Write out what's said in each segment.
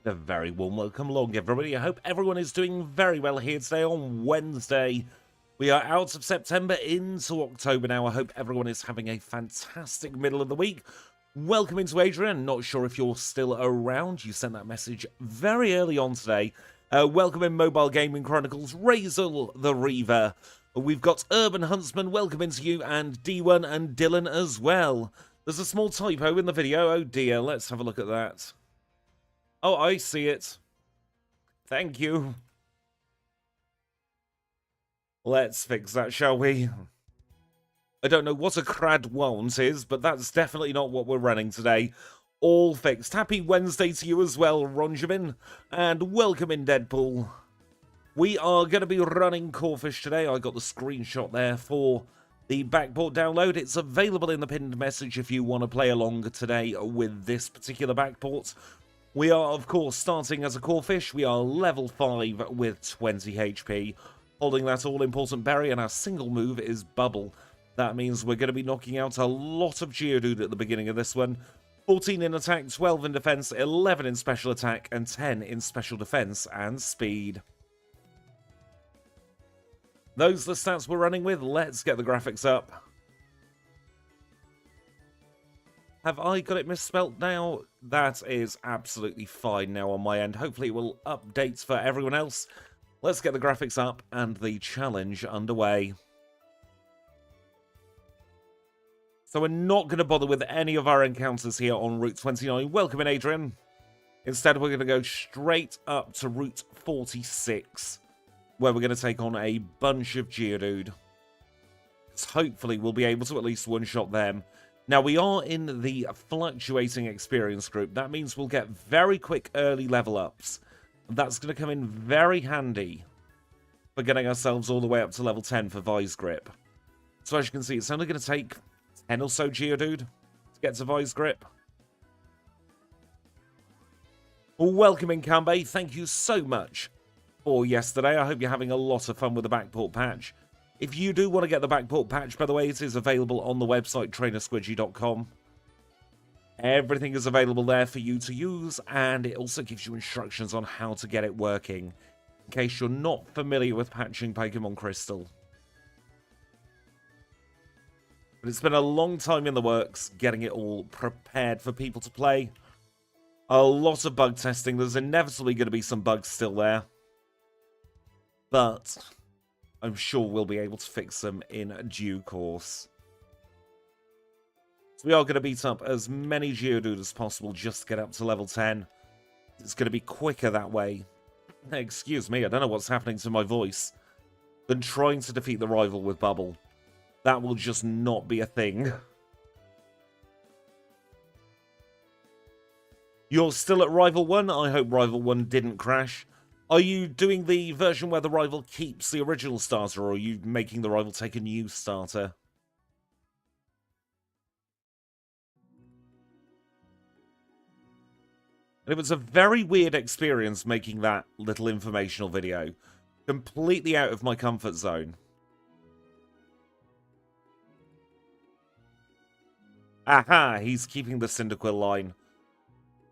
A very warm welcome along, everybody. I hope everyone is doing very well here today on Wednesday. We are out of September into October now. I hope everyone is having a fantastic middle of the week. Welcome into Adrian. Not sure if you're still around. You sent that message very early on today. Welcome in Mobile Gaming Chronicles, Razel the Reaver. We've got Urban Huntsman, welcome into you, and D1 and Dylan as well. There's a small typo in the video. Oh dear, let's have a look at that. Oh, I see it. Thank you. Let's fix that, shall we? I don't know what a Crawdaunt is, but that's definitely not what we're running today. All fixed. Happy Wednesday to you as well, Ronjamin. And welcome in, Deadpool. We are going to be running Corfish today. I got the screenshot there for the backport download. It's available in the pinned message if you want to play along today with this particular backport. We are, of course, starting as a Corfish. We are level 5 with 20 HP, holding that all-important berry, and our single move is Bubble. That means we're going to be knocking out a lot of Geodude at the beginning of this one. 14 in attack, 12 in defense, 11 in special attack, and 10 in special defense and speed. Those are the stats we're running with. Let's get the graphics up. Have I got it misspelt now? That is absolutely fine now on my end. Hopefully it will update for everyone else. Let's get the graphics up and the challenge underway. So we're not going to bother with any of our encounters here on Route 29. Welcome in, Adrian. Instead, we're going to go straight up to Route 46, where we're going to take on a bunch of Geodude. So hopefully we'll be able to at least one-shot them. Now, we are in the fluctuating experience group. That means we'll get very quick early level ups. That's going to come in very handy for getting ourselves all the way up to level 10 for Vise Grip. So as you can see, it's only going to take 10 or so Geodude to get to Vise Grip. Welcome in, Kambe. Thank you so much for yesterday. I hope you're having a lot of fun with the backport patch. If you do want to get the backport patch, by the way, it is available on the website trainersquidgy.com. Everything is available there for you to use, and it also gives you instructions on how to get it working, in case you're not familiar with patching Pokémon Crystal. But it's been a long time in the works, getting it all prepared for people to play. A lot of bug testing. There's inevitably going to be some bugs still there, but I'm sure we'll be able to fix them in due course. So we are going to beat up as many Geodude as possible just to get up to level 10. It's going to be quicker that way. Excuse me, I don't know what's happening to my voice. Than trying to defeat the rival with Bubble. That will just not be a thing. You're still at Rival 1? I hope Rival 1 didn't crash. Are you doing the version where the rival keeps the original starter, or are you making the rival take a new starter? And it was a very weird experience making that little informational video. Completely out of my comfort zone. Aha, he's keeping the Cyndaquil line.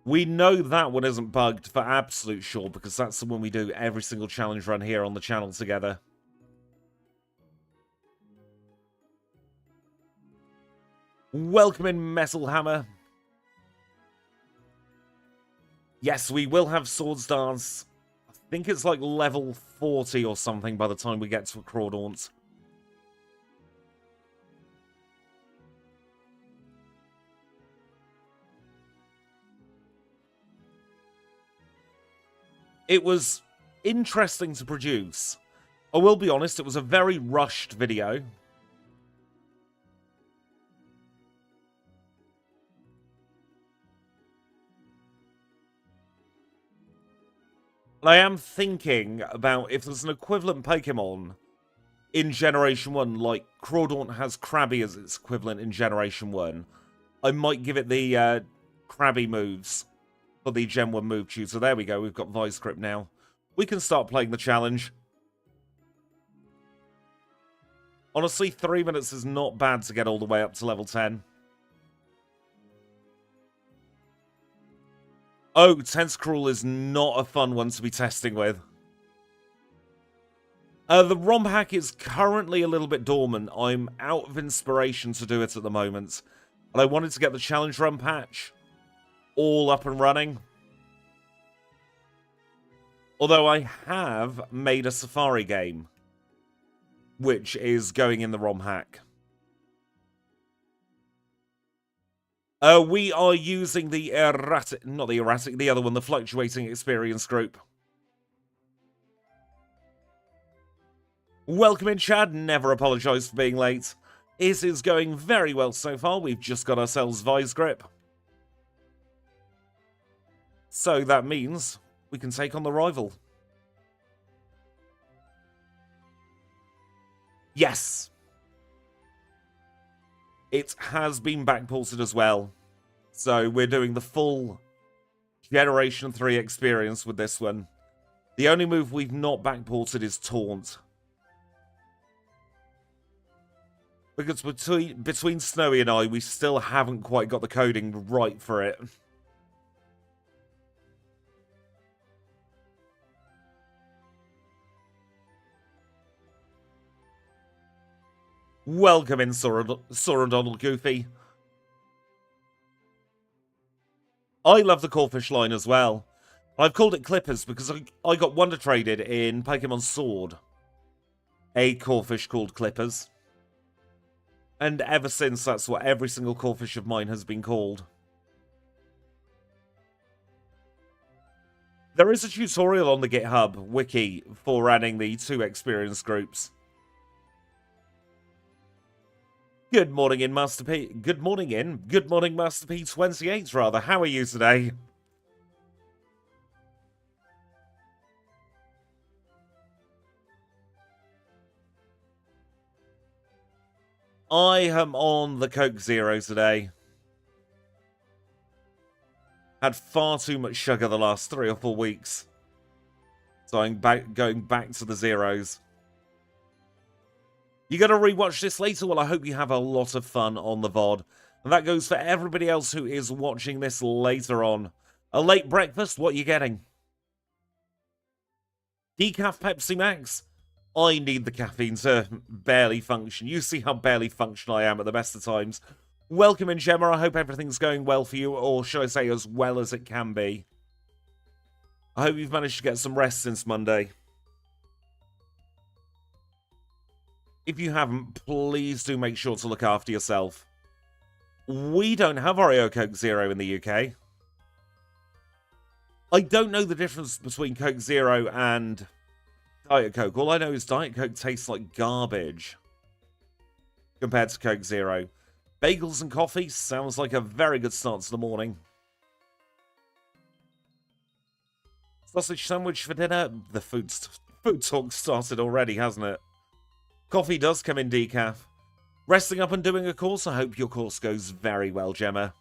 We know that one isn't bugged for absolute sure, because that's the one we do every single challenge run here on the channel together. Welcome in, Metal Hammer. Yes, we will have Swords Dance. I think it's like level 40 or something by the time we get to a Crawdaunt. It was interesting to produce. I will be honest, it was a very rushed video. And I am thinking about if there's an equivalent Pokemon in Generation 1, like Crawdaunt has Krabby as its equivalent in Generation 1, I might give it the Krabby moves for the Gen 1 move tutor. So there we go, we've got Vise Grip now. We can start playing the challenge. Honestly, 3 minutes is not bad to get all the way up to level 10. Oh, Tentacruel is not a fun one to be testing with. The ROM hack is currently a little bit dormant. I'm out of inspiration to do it at the moment. And I wanted to get the challenge run patch all up and running. Although I have made a Safari game, which is going in the ROM hack. We are using the erratic, not the erratic, the other one, the fluctuating experience group. Welcome in, Chad. Never apologise for being late. It is going very well so far. We've just got ourselves Vise Grip. So that means we can take on the rival. Yes! It has been backported as well. So we're doing the full Generation 3 experience with this one. The only move we've not backported is Taunt. Because between Snowy and I, we still haven't quite got the coding right for it. Welcome in, Sora Donald Goofy. I love the Corphish line as well. I've called it Clippers because I got Wonder Traded in Pokemon Sword. A Corphish called Clippers. And ever since, that's what every single Corphish of mine has been called. There is a tutorial on the GitHub wiki for adding the 2 experience groups. Good morning in Master P. Good morning Master P28 rather. How are you today? I am on the Coke Zero today. Had far too much sugar the last 3 or 4 weeks. So I'm going back to the zeros. You gonna rewatch this later? Well, I hope you have a lot of fun on the VOD. And that goes for everybody else who is watching this later on. A late breakfast? What are you getting? Decaf Pepsi Max? I need the caffeine to barely function. You see how barely functional I am at the best of times. Welcome in, Gemma. I hope everything's going well for you, or should I say as well as it can be. I hope you've managed to get some rest since Monday. If you haven't, please do make sure to look after yourself. We don't have Oreo Coke Zero in the UK. I don't know the difference between Coke Zero and Diet Coke. All I know is Diet Coke tastes like garbage compared to Coke Zero. Bagels and coffee sounds like a very good start to the morning. Sausage sandwich for dinner. The food talk started already, hasn't it? Coffee does come in decaf. Resting up and doing a course. I hope your course goes very well, Gemma.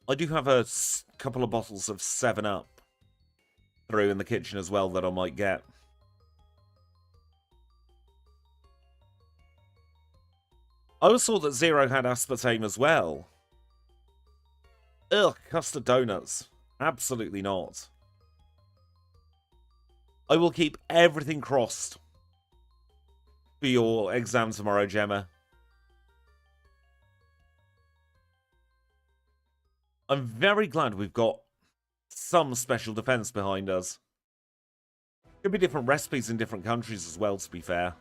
I do have a couple of bottles of 7-Up through in the kitchen as well that I might get. I always thought that Zero had aspartame as well. Ugh, custard donuts. Absolutely not. I will keep everything crossed for your exam tomorrow, Gemma. I'm very glad we've got some special defense behind us. Could be different recipes in different countries as well, to be fair.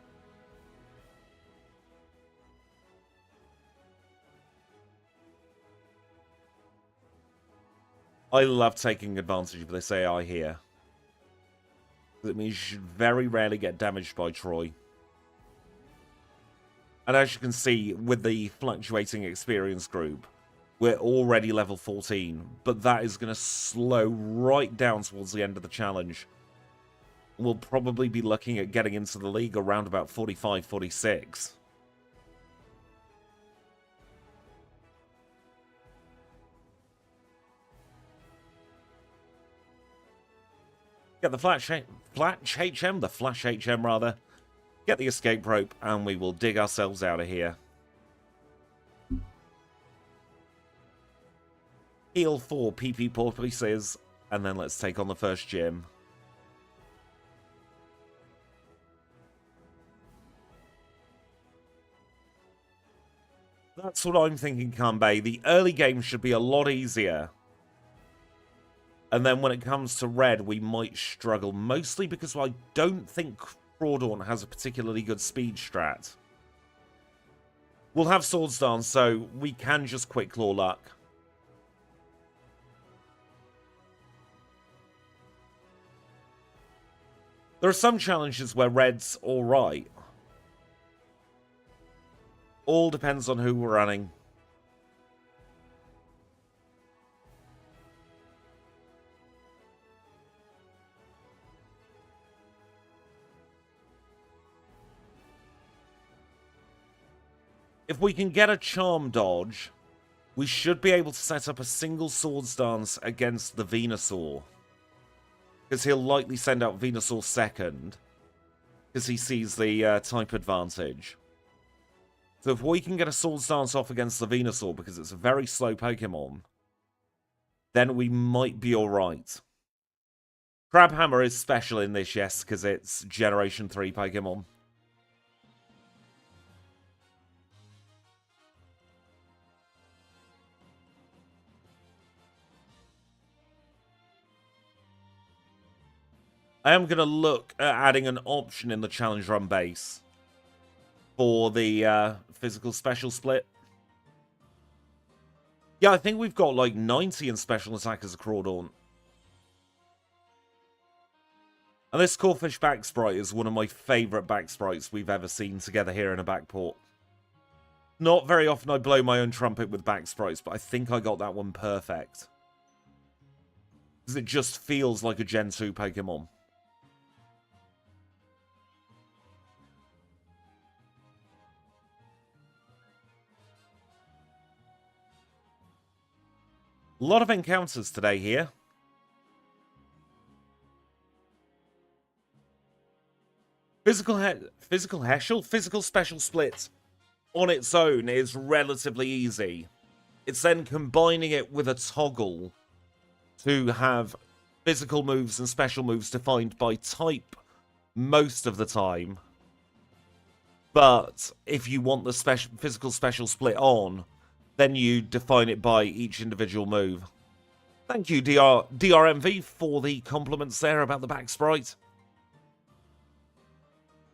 I love taking advantage of this AI here. It means you should very rarely get damaged by Troy. And as you can see, with the fluctuating experience group, we're already level 14, but that is going to slow right down towards the end of the challenge. We'll probably be looking at getting into the league around about 45, 46. Get the Flash HM, rather. get the escape rope, and we will dig ourselves out of here. Heal 4 PP porpoises, and then let's take on the first gym. That's what I'm thinking, Kanbei. The early game should be a lot easier. And then when it comes to red, we might struggle. Mostly because I don't think Crawdaunt has a particularly good speed strat. We'll have Swords Dance, so we can just Quick Claw luck. There are some challenges where red's alright. All depends on who we're running. If we can get a charm dodge, we should be able to set up a single Swords Dance against the Venusaur. Because he'll likely send out Venusaur second. Because he sees the type advantage. So if we can get a Swords Dance off against the Venusaur, because it's a very slow Pokemon, then we might be alright. Crabhammer is special in this, yes, because it's Generation 3 Pokemon. I am going to look at adding an option in the Challenge Run base for the physical special split. Yeah, I think we've got like 90 in special attack as a Crawdaunt. And this Corphish back sprite is one of my favourite back sprites we've ever seen together here in a backport. Not very often I blow my own trumpet with back sprites, but I think I got that one perfect. Because it just feels like a Gen 2 Pokemon. A lot of encounters today here. Physical Heschel, physical special split on its own is relatively easy. It's then combining it with a toggle to have physical moves and special moves defined by type most of the time. But if you want the physical special split on, then you define it by each individual move. Thank you, DRMV, for the compliments there about the back sprite.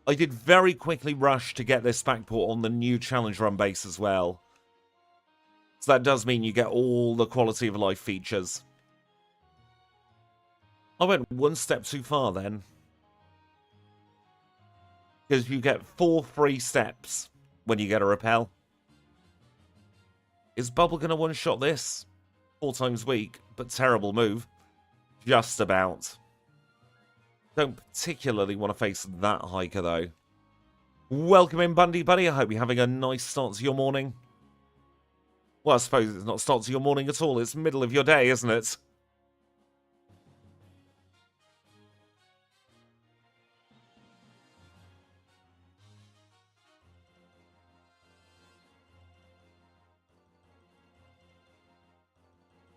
I did very quickly rush to get this backport on the new Challenge Run base as well. So that does mean you get all the quality of life features. I went one step too far then. Because you get 4 free steps when you get a repel. Is Bubble going to one-shot this? 4 times weak, but terrible move. Just about. Don't particularly want to face that hiker, though. Welcome in, Bundy Buddy. I hope you're having a nice start to your morning. Well, I suppose it's not start to your morning at all. It's middle of your day, isn't it?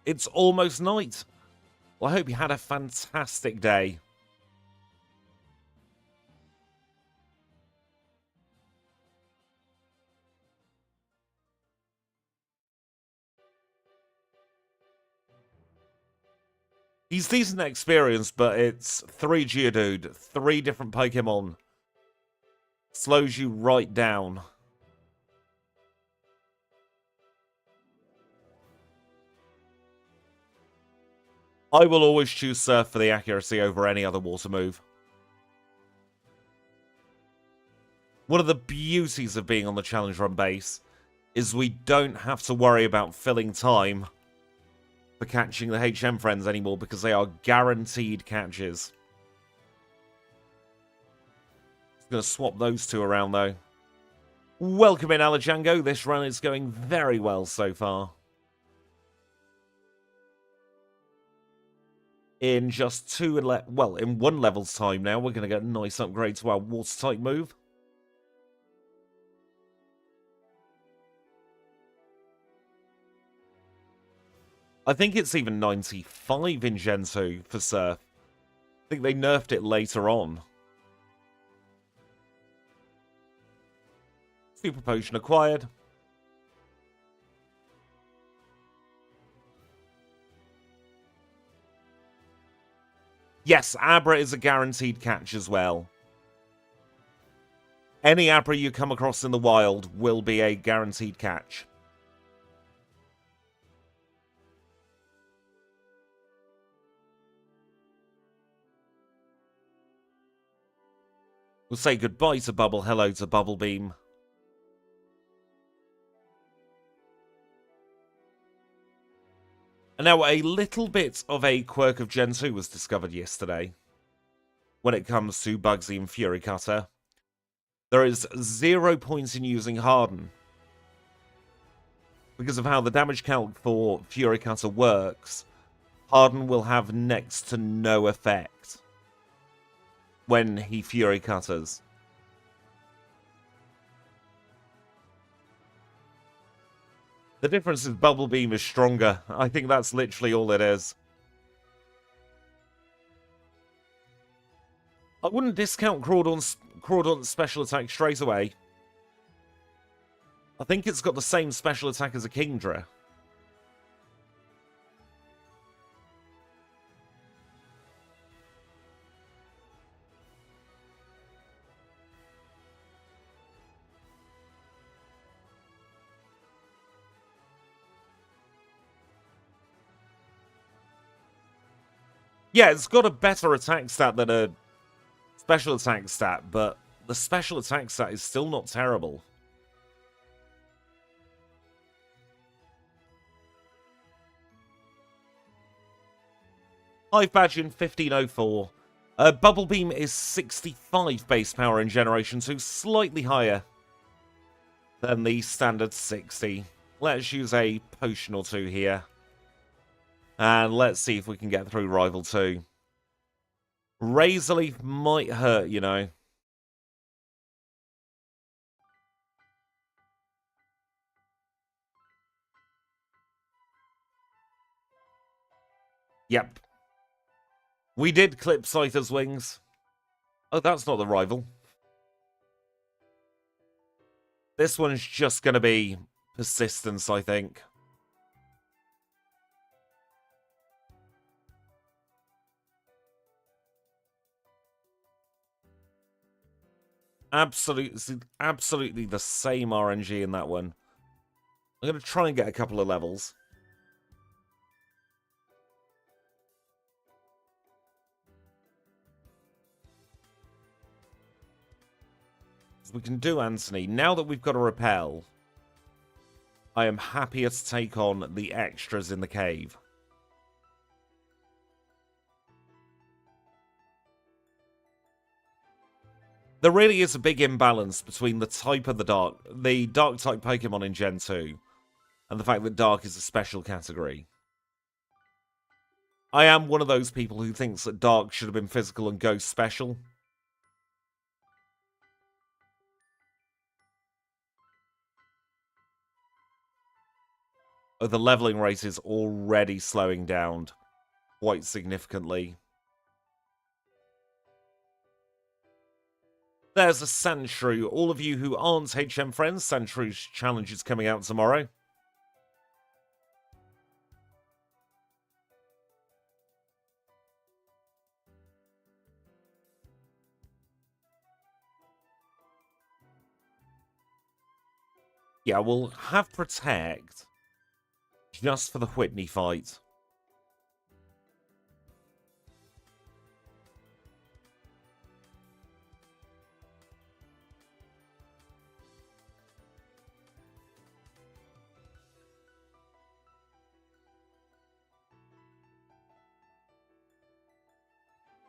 It's almost night. Well, I hope you had a fantastic day. He's decent experience, but it's 3 Geodude, 3 different Pokemon. Slows you right down. I will always choose Surf for the accuracy over any other water move. One of the beauties of being on the Challenge Run base is we don't have to worry about filling time for catching the HM friends anymore because they are guaranteed catches. Just going to swap those 2 around though. Welcome in, Alajango. This run is going very well so far. In just in 1 level's time now, we're going to get a nice upgrade to our water-type move. I think it's even 95 in Gen 2 for Surf. I think they nerfed it later on. Super Potion acquired. Yes, Abra is a guaranteed catch as well. Any Abra you come across in the wild will be a guaranteed catch. We'll say goodbye to Bubble, hello to Bubble Beam. And now a little bit of a quirk of Gen 2 was discovered yesterday. When it comes to Bugsy and Fury Cutter. There is 0 points in using Harden. Because of how the damage calc for Fury Cutter works, Harden will have next to no effect when he Fury Cutters. The difference is Bubble Beam is stronger. I think that's literally all it is. I wouldn't discount Crawdaunt's special attack straight away. I think it's got the same special attack as a Kingdra. Yeah, it's got a better attack stat than a special attack stat, but the special attack stat is still not terrible. Hive Badge in 1504. Bubble Beam is 65 base power in Generation 2, slightly higher than the standard 60. Let's use a potion or two here. And let's see if we can get through Rival 2. Razor Leaf might hurt, you know. Yep. We did clip Scyther's wings. Oh, that's not the rival. This one's just going to be persistence, I think. Absolutely the same RNG in that one. I'm going to try and get a couple of levels. We can do Anthony. Now that we've got a repel, I am happier to take on the extras in the cave. There really is a big imbalance between the type of the dark type Pokemon in Gen 2 and the fact that dark is a special category. I am one of those people who thinks that dark should have been physical and ghost special. Oh, the leveling rate is already slowing down quite significantly. There's a Sandshrew. All of you who aren't HM friends, Sandshrew's challenge is coming out tomorrow. Yeah, we'll have Protect just for the Whitney fight.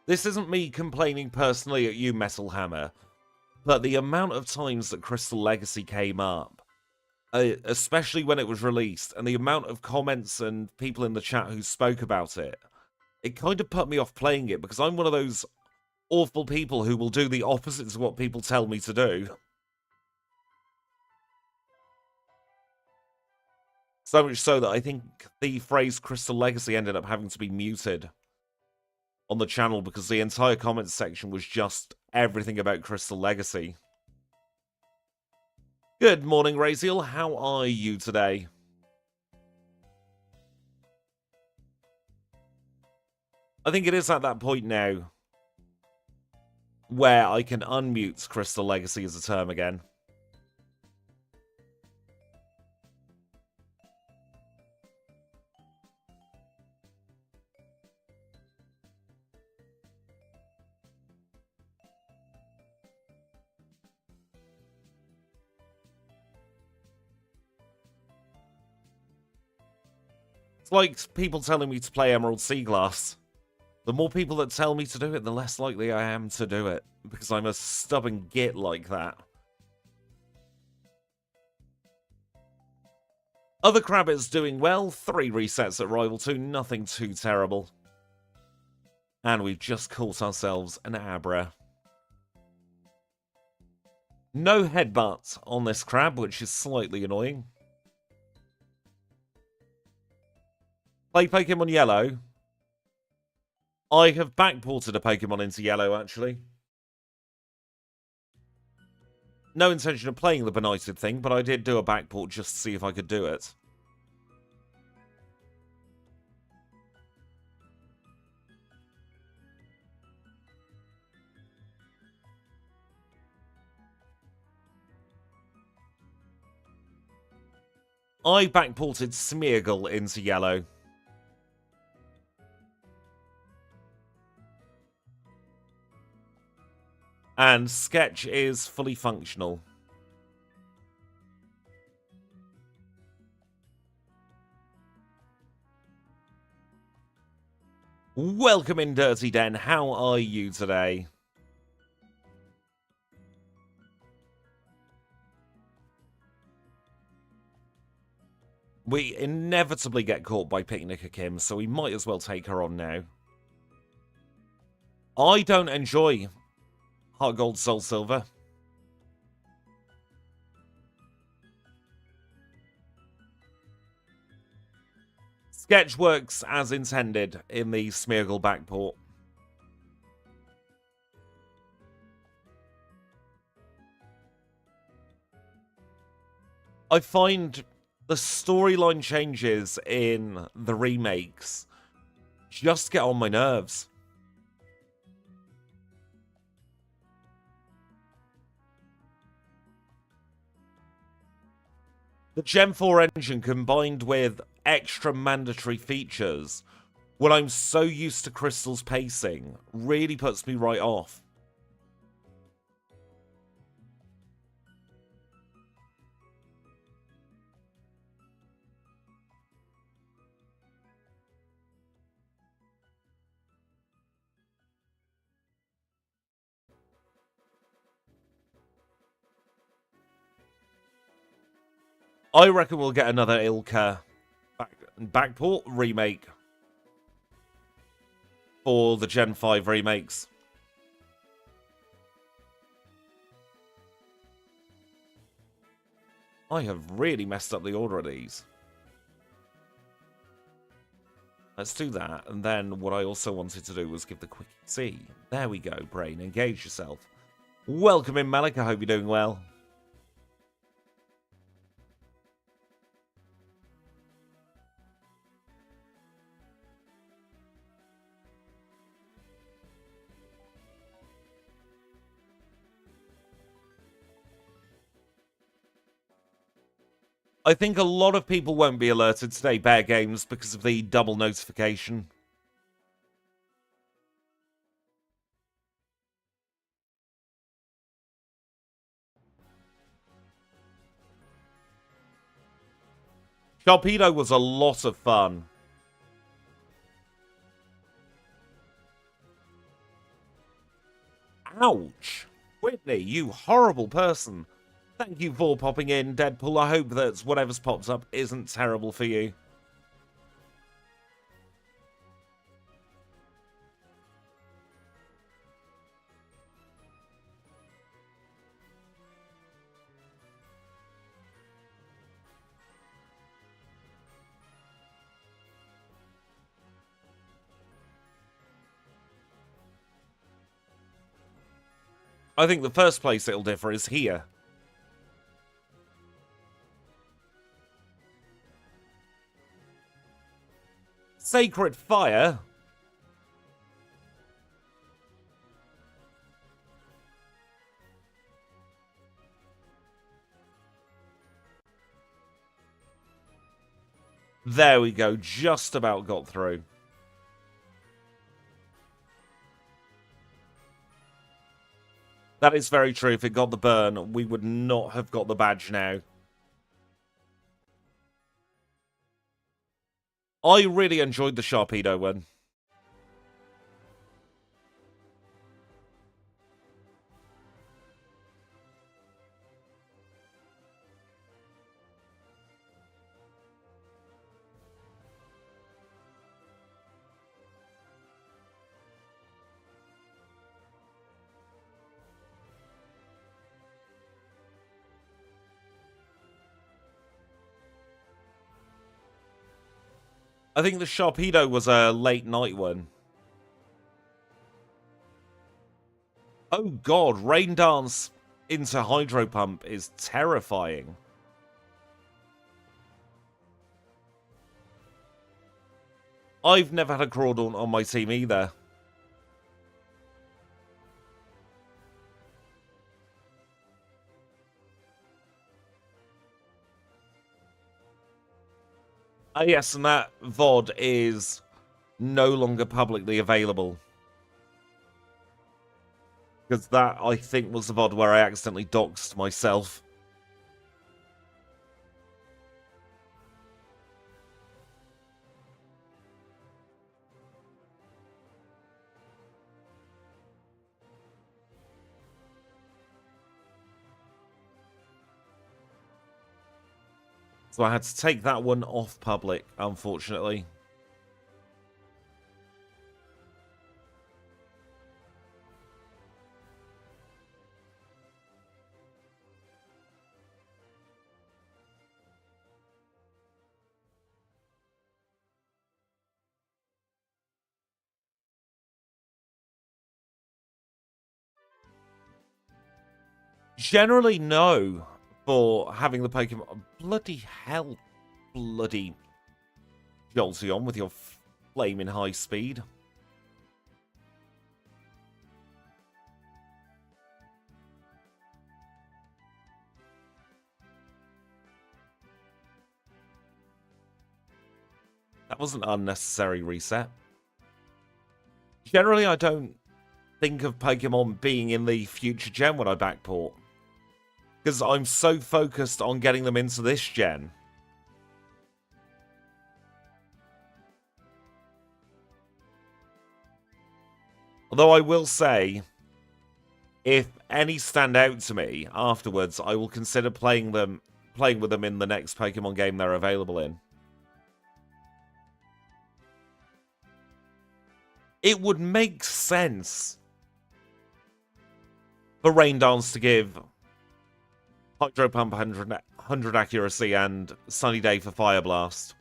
This isn't me complaining personally at you, Metal Hammer, but the amount of times that Crystal Legacy came up, especially when it was released, and the amount of comments and people in the chat who spoke about it, it kind of put me off playing it, because I'm one of those awful people who will do the opposite of what people tell me to do. So much so that I think the phrase Crystal Legacy ended up having to be muted on the channel because the entire comments section was just everything about Crystal Legacy. Good morning, Raziel. How are you today? I think it is at that point now where I can unmute Crystal Legacy as a term again. It's like people telling me to play Emerald Sea Glass. The more people that tell me to do it, the less likely I am to do it, because I'm a stubborn git like that. Other Crabbits doing well, 3 resets at Rival 2, nothing too terrible. And we've just caught ourselves an Abra. No headbutt on this crab, which is slightly annoying. Play Pokemon Yellow. I have backported a Pokemon into Yellow, actually. No intention of playing the Benighted thing, but I did do a backport just to see if I could do it. I backported Smeargle into Yellow. And Sketch is fully functional. Welcome in, Dirty Den. How are you today? We inevitably get caught by Picnicker Kim, so we might as well take her on now. I don't enjoy Heart Gold, Soul Silver. Sketch works as intended in the Smeargle backport. I find the storyline changes in the remakes just get on my nerves. The Gen 4 engine combined with extra mandatory features, when I'm so used to Crystal's pacing, really puts me right off. I reckon we'll get another Ilka backport remake for the Gen 5 remakes. I have really messed up the order of these. Let's do that, and then what I also wanted to do was give the Quickie C. There we go, Brain. Engage yourself. Welcome in, Malik. I hope you're doing well. I think a lot of people won't be alerted today, Bear Games, because of the double notification. Sharpedo was a lot of fun. Ouch! Whitney, you horrible person. Thank you for popping in, Deadpool. I hope that whatever's popped up isn't terrible for you. I think the first place it'll differ is here. Sacred Fire? There we go, just about got through. That is very true. If it got the burn, we would not have got the badge now. I really enjoyed the Sharpedo one. I think the Sharpedo was a late night one. Oh god, Rain Dance into Hydro Pump is terrifying. I've never had a Crawdaunt on my team either. Yes, and that VOD is no longer publicly available. Because that, I think, was the VOD where I accidentally doxed myself. So I had to take that one off public, unfortunately. Generally, no. For having the Pokemon... Bloody hell. Bloody Jolteon with your flaming high speed. That was an unnecessary reset. Generally, I don't think of Pokemon being in the future gen when I backport. Because I'm so focused on getting them into this gen. Although I will say, if any stand out to me afterwards, I will consider playing with them in the next Pokemon game they're available in. It would make sense for Rain Dance to give Hydro Pump 100 accuracy and Sunny Day for Fire Blast.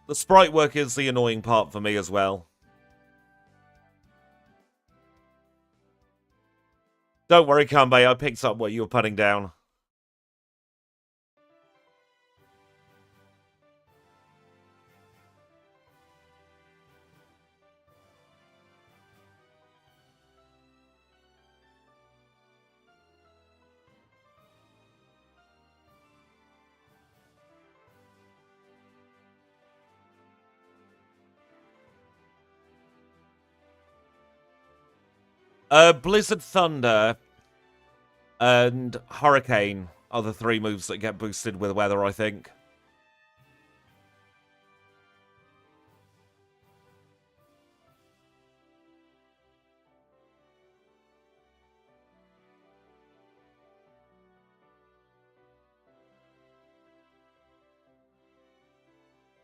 The sprite work is the annoying part for me as well. Don't worry, Kanbei, I picked up what you were putting down. Blizzard, Thunder, and Hurricane are the three moves that get boosted with weather, I think.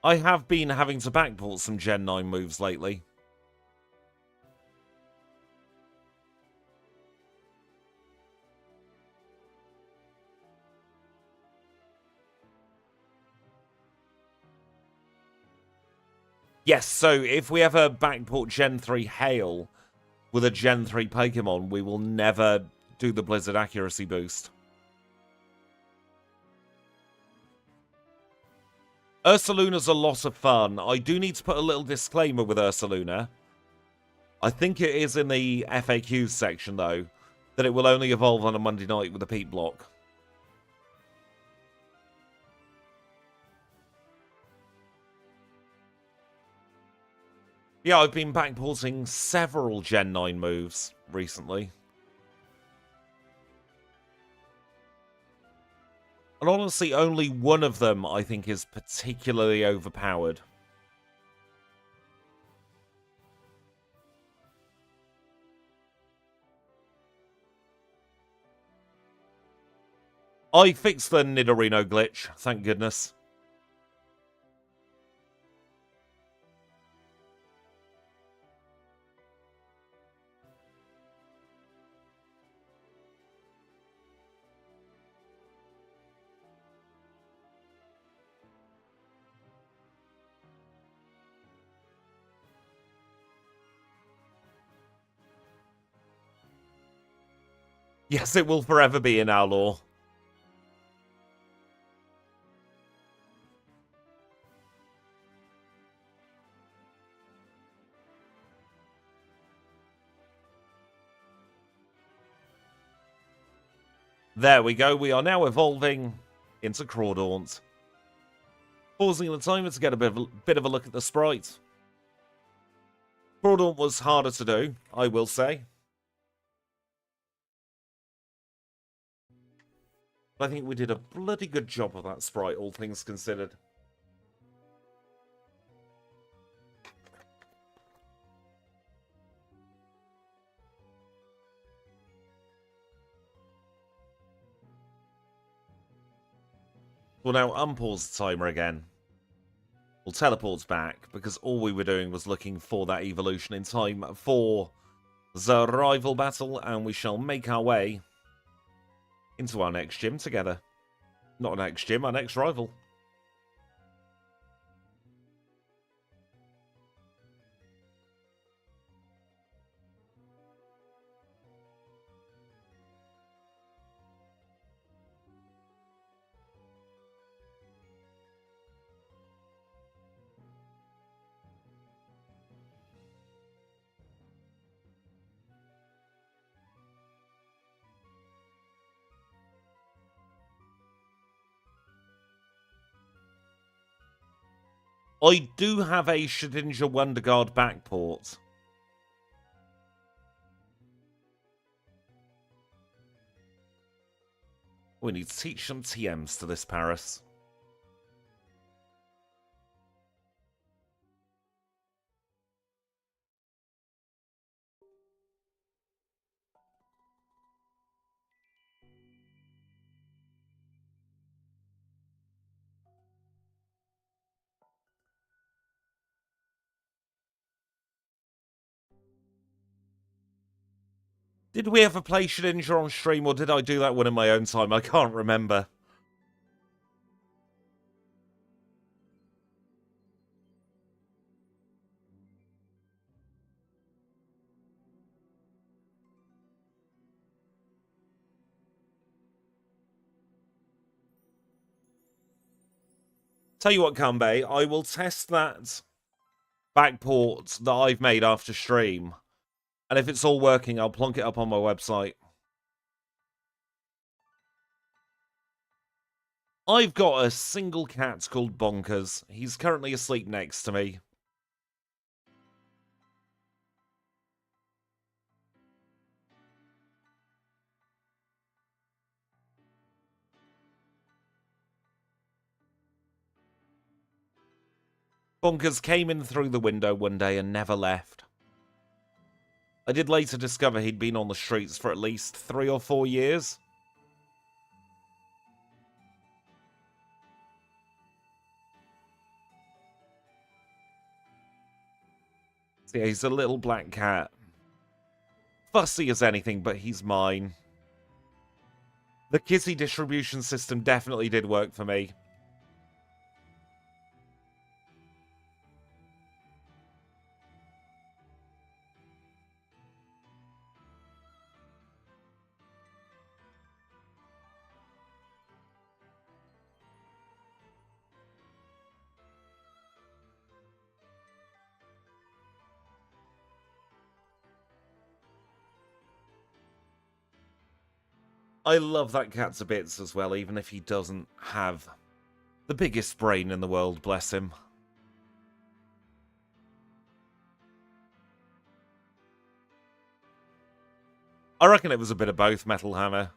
I have been having to backport some Gen 9 moves lately. Yes, so if we ever backport Gen 3 Hail, with a Gen 3 Pokemon, we will never do the Blizzard accuracy boost. Ursaluna's a lot of fun. I do need to put a little disclaimer with Ursaluna. I think it is in the FAQs section, though, that it will only evolve on a Monday night with a peat block. Yeah, I've been backporting several Gen 9 moves recently. And honestly, only one of them I think is particularly overpowered. I fixed the Nidorino glitch, thank goodness. Yes, it will forever be in our lore. There we go, we are now evolving into Crawdaunt. Pausing the timer to get a bit of a look at the sprite. Crawdaunt was harder to do, I will say. But I think we did a bloody good job of that sprite, all things considered. We'll now unpause the timer again. We'll teleport back, because all we were doing was looking for that evolution in time for the rival battle, and we shall make our way into our next gym together. Not our next gym, our next rival. I do have a Shedinja Wonder Guard backport. We need to teach some TMs to this Paris. Did we ever play Shedinja on stream, or did I do that one in my own time? I can't remember. Tell you what, Kanbei, I will test that backport that I've made after stream. And if it's all working, I'll plonk it up on my website. I've got a single cat called Bonkers. He's currently asleep next to me. Bonkers came in through the window one day and never left. I did later discover he'd been on the streets for at least 3 or 4 years. So yeah, he's a little black cat. Fussy as anything, but he's mine. The kitty distribution system definitely did work for me. I love that cat to bits as well, even if he doesn't have the biggest brain in the world, bless him. I reckon it was a bit of both, Metal Hammer.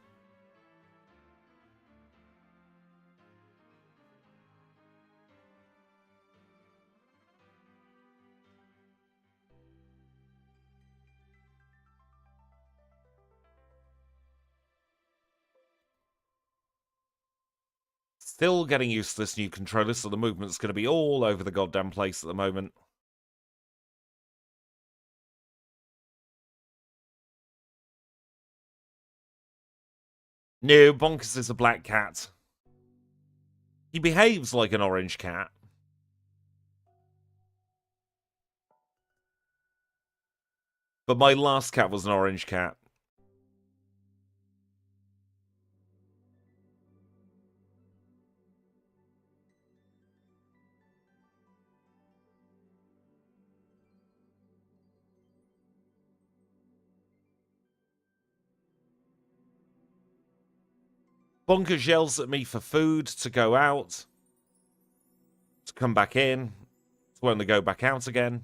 Still getting used to this new controller, so the movement's going to be all over the goddamn place at the moment. No, Bonkers is a black cat. He behaves like an orange cat. But my last cat was an orange cat. Bonkers yells at me for food to go out, to come back in, to only go back out again,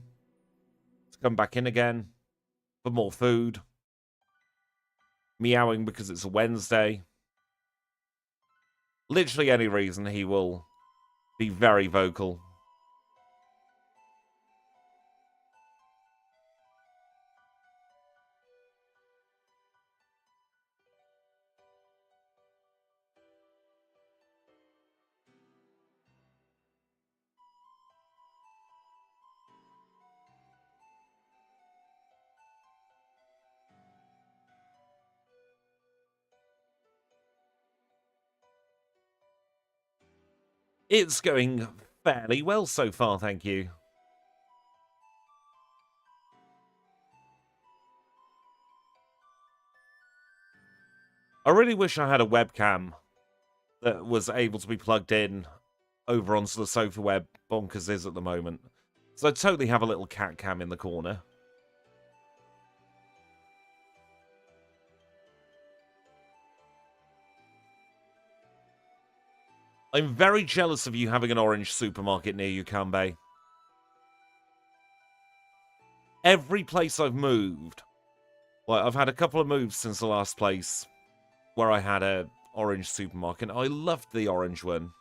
to come back in again, for more food. Meowing because it's a Wednesday. Literally any reason, he will be very vocal. It's going fairly well so far, thank you. I really wish I had a webcam that was able to be plugged in over onto the sofa where Bonkers is at the moment. So I totally have a little cat cam in the corner. I'm very jealous of you having an orange supermarket near you, Kanbei. Every place I've moved, like I've had a couple of moves since the last place where I had a orange supermarket. I loved the orange one.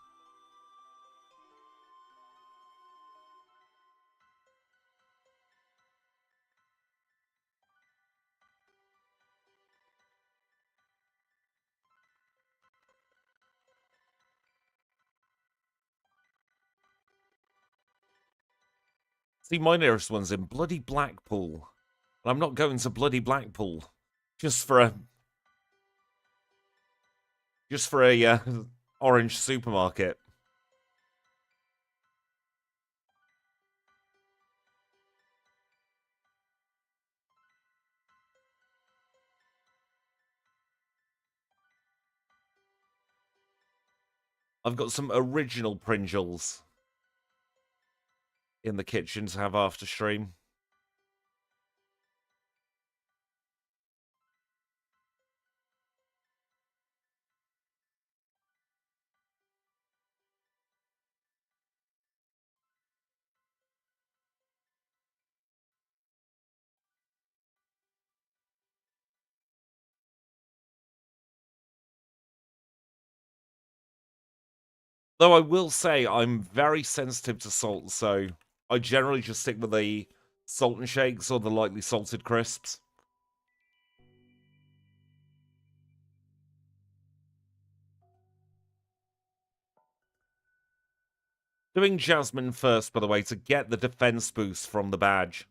See, my nearest one's in bloody Blackpool. And I'm not going to bloody Blackpool just for a orange supermarket. I've got some original Pringles in the kitchen to have after stream. Though I will say I'm very sensitive to salt, so I generally just stick with the salt and shakes or the lightly salted crisps. Doing Jasmine first, by the way, to get the defense boost from the badge.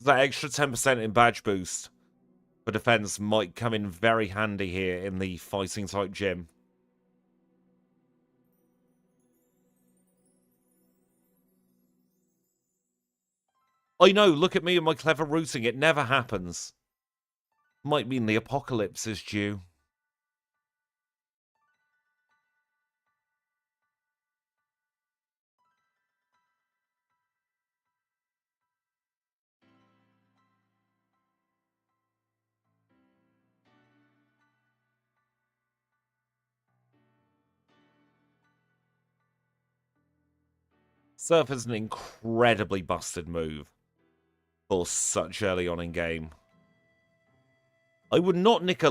That extra 10% in badge boost for defense might come in very handy here in the fighting type gym. I know, look at me and my clever routing, it never happens. Might mean the apocalypse is due. Surf is an incredibly busted move for such early on in game. I would not nick a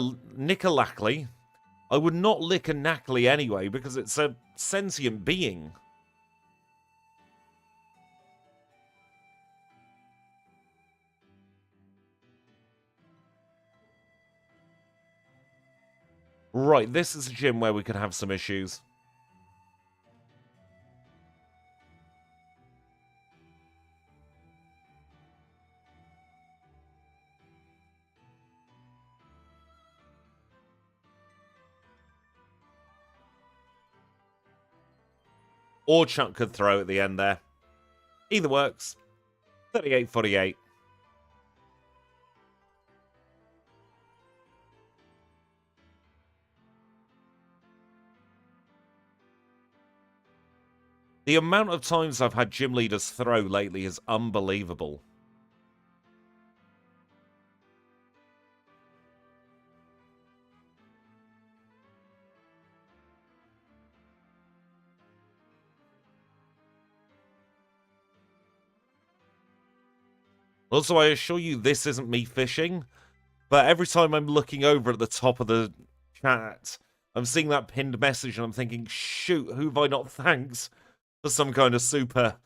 Lackley. I would not lick a Knackley anyway, because it's a sentient being. Right, this is a gym where we could have some issues. Or Chuck could throw at the end there. Either works. 38-48. The amount of times I've had gym leaders throw lately is unbelievable. Also, I assure you this isn't me fishing, but every time I'm looking over at the top of the chat, I'm seeing that pinned message and I'm thinking, shoot, who have I not thanked for some kind of super?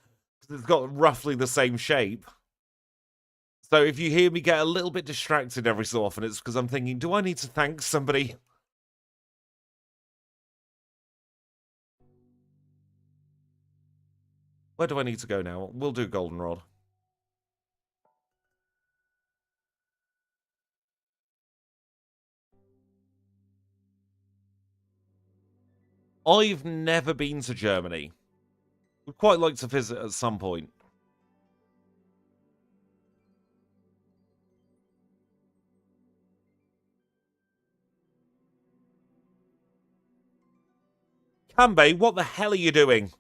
It's got roughly the same shape. So if you hear me get a little bit distracted every so often, it's because I'm thinking, do I need to thank somebody? Where do I need to go now? We'll do goldenrod. I've never been to Germany. Would quite like to visit at some point. Kanbei, what the hell are you doing?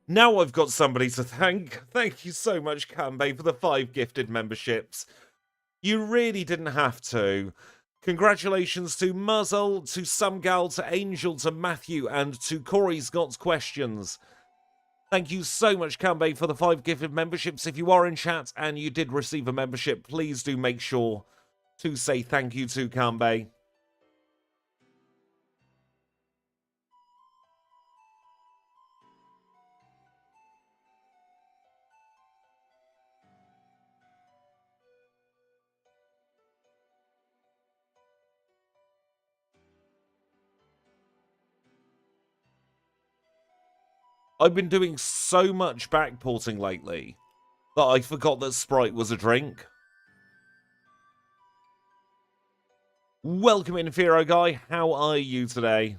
Now I've got somebody to thank. Thank you so much, Kanbei, for the 5 gifted memberships. You really didn't have to. Congratulations to Muzzle, to Sumgal, to Angel, to Matthew, and to Corey's Got Questions. Thank you so much, Kanbei, for the 5 gifted memberships. If you are in chat and you did receive a membership, please do make sure to say thank you to Kanbei. I've been doing so much backporting lately that I forgot that Sprite was a drink. Welcome in, Firo Guy. How are you today?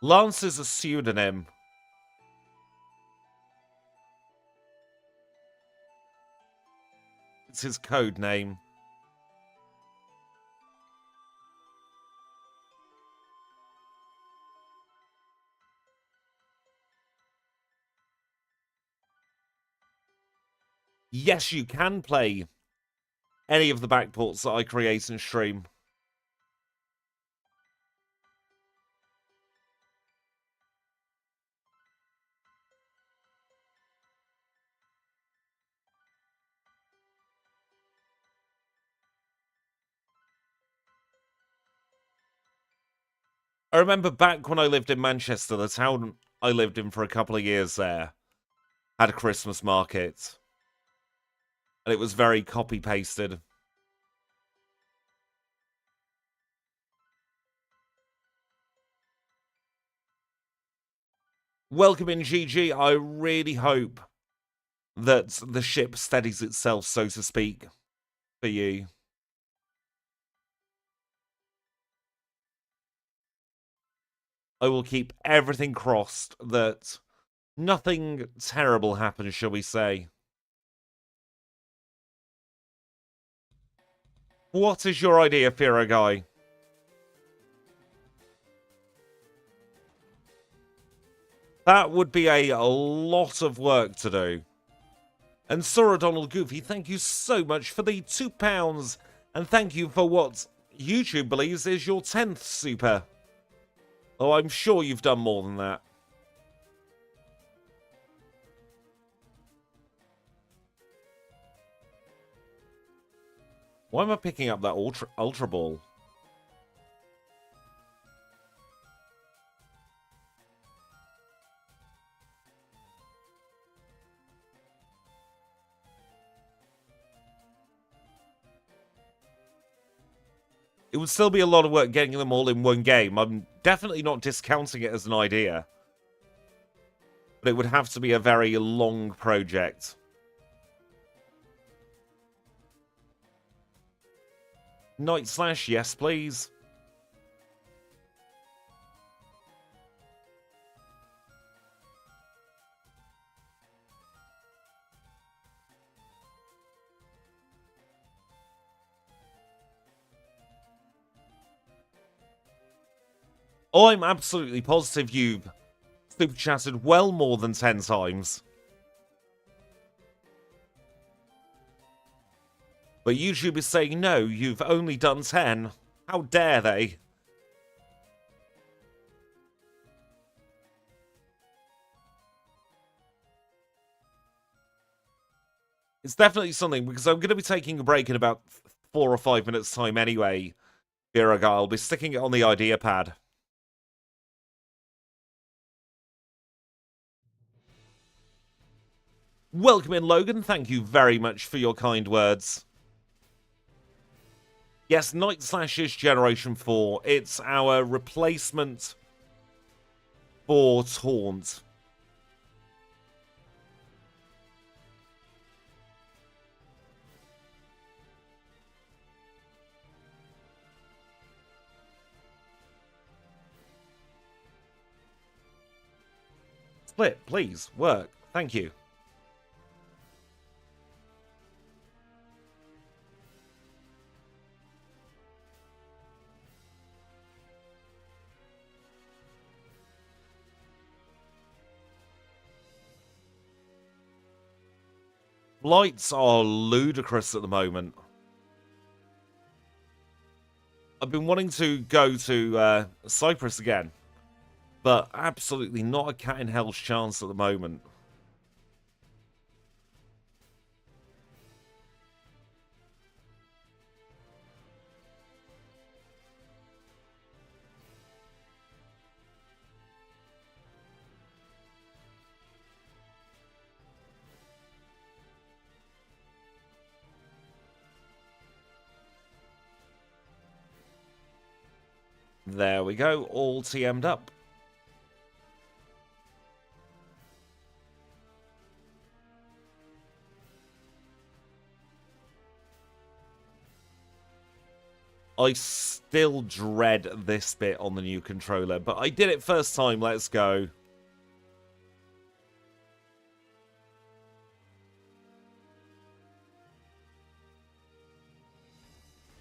Lance is a pseudonym. It's his code name. Yes, you can play any of the backports that I create and stream. I remember back when I lived in Manchester, the town I lived in for a couple of years there had a Christmas market. And it was very copy-pasted. Welcome in, GG. I really hope that the ship steadies itself, so to speak, for you. I will keep everything crossed that nothing terrible happens, shall we say. What is your idea, Firo Guy? That would be a lot of work to do. And Sora Donald Goofy, thank you so much for the £2. And thank you for what YouTube believes is your 10th super. Oh, I'm sure you've done more than that. Why am I picking up that Ultra Ball? It would still be a lot of work getting them all in one game. I'm definitely not discounting it as an idea. But it would have to be a very long project. Night Slash, yes please. Oh, I'm absolutely positive you've super chatted well more than 10 times. But YouTube is saying, no, you've only done 10. How dare they? It's definitely something, because I'm going to be taking a break in about 4 or 5 minutes' time anyway. Viraga, I'll be sticking it on the idea pad. Welcome in, Logan. Thank you very much for your kind words. Yes, Night Slash is Generation 4. It's our replacement for Taunt. Split, please, work. Thank you. Lights are ludicrous at the moment. I've been wanting to go to Cyprus again, but absolutely not a cat in hell's chance at the moment. There we go, all TM'd up. I still dread this bit on the new controller, but I did it first time, let's go.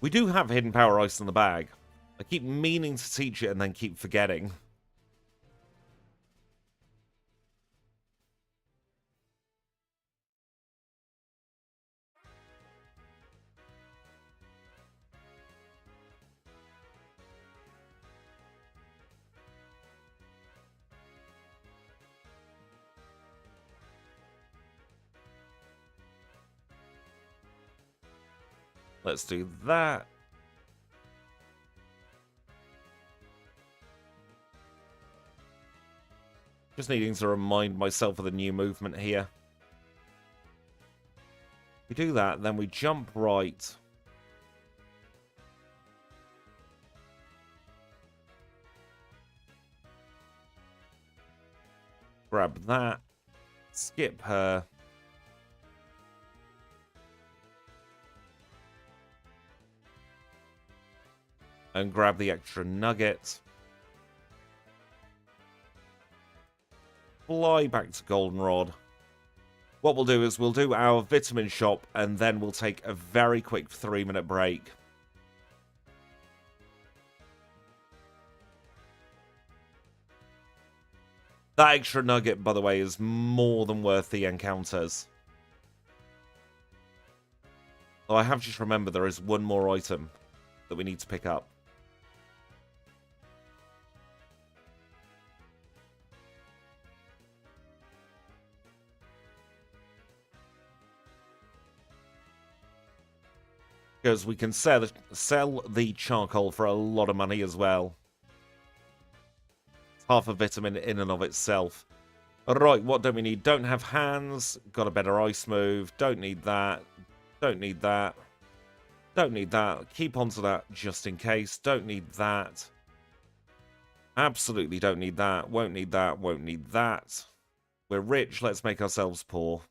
We do have Hidden Power Ice in the bag. I keep meaning to teach it and then keep forgetting. Let's do that. Just needing to remind myself of the new movement here. We do that, then we jump right. Grab that. Skip her. And grab the extra nugget. Fly back to Goldenrod. What we'll do is we'll do our vitamin shop and then we'll take a very quick 3-minute break. That extra nugget, by the way, is more than worth the encounters. Oh, I have just remembered there is one more item that we need to pick up. Because we can sell the charcoal for a lot of money as well. It's half a vitamin in and of itself. Right, what don't we need? Don't have hands. Got a better ice move. Don't need that. Don't need that. Don't need that. Keep on to that just in case. Don't need that. Absolutely don't need that. Won't need that. Won't need that. We're rich. Let's make ourselves poor.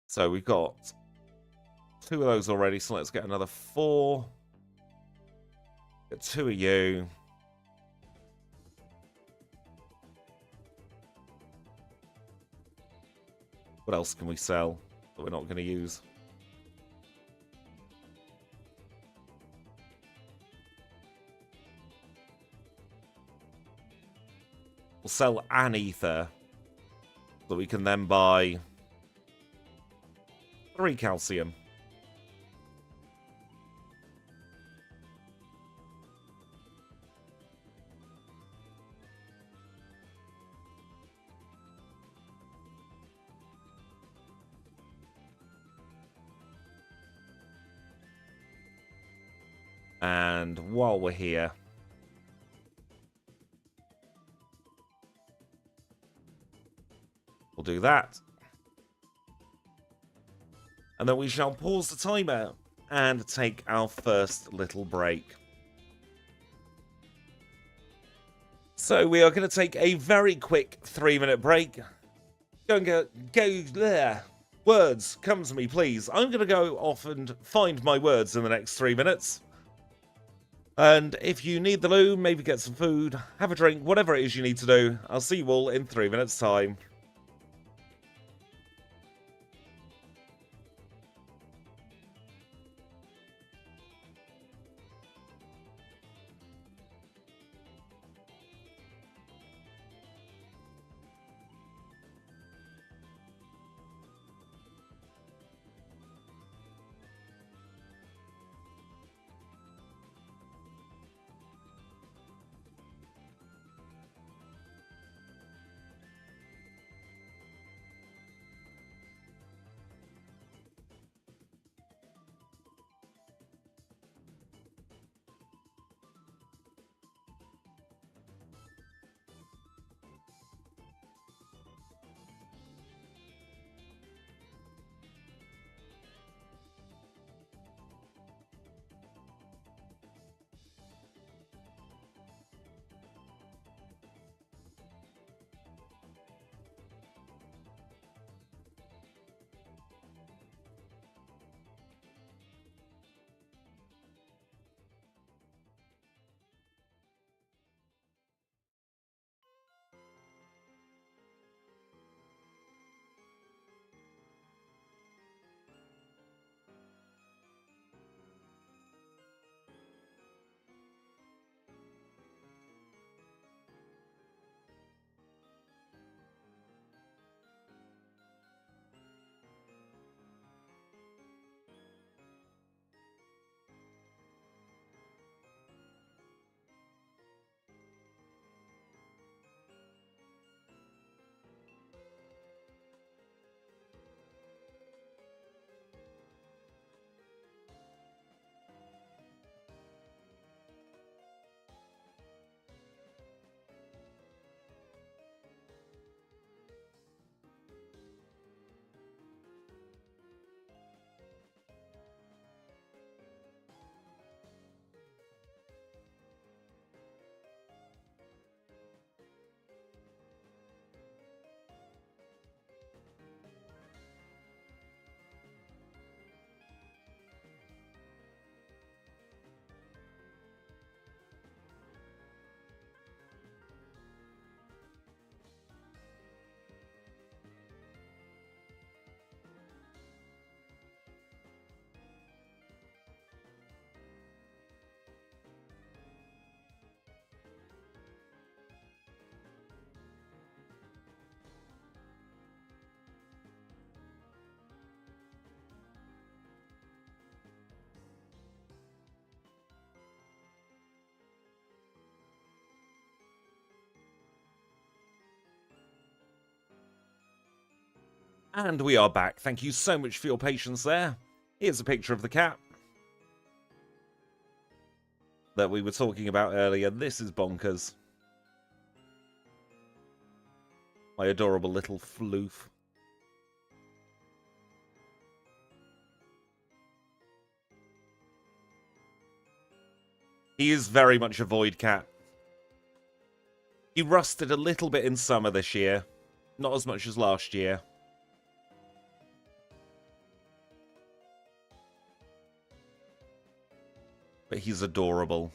So we've got 2 of those already, so let's get another 4. Get 2 of you. What else can we sell that we're not going to use? We'll sell an ether, so we can then buy 3 calcium. And while we're here, we'll do that. And then we shall pause the timer and take our first little break. So we are going to take a very quick 3-minute break. Go there. Words, come to me, please. I'm going to go off and find my words in the next 3 minutes. And if you need the loo, maybe get some food, have a drink, whatever it is you need to do. I'll see you all in 3 minutes' time. And we are back. Thank you so much for your patience there. Here's a picture of the cat that we were talking about earlier. This is Bonkers. My adorable little floof. He is very much a void cat. He rusted a little bit in summer this year. Not as much as last year. But he's adorable.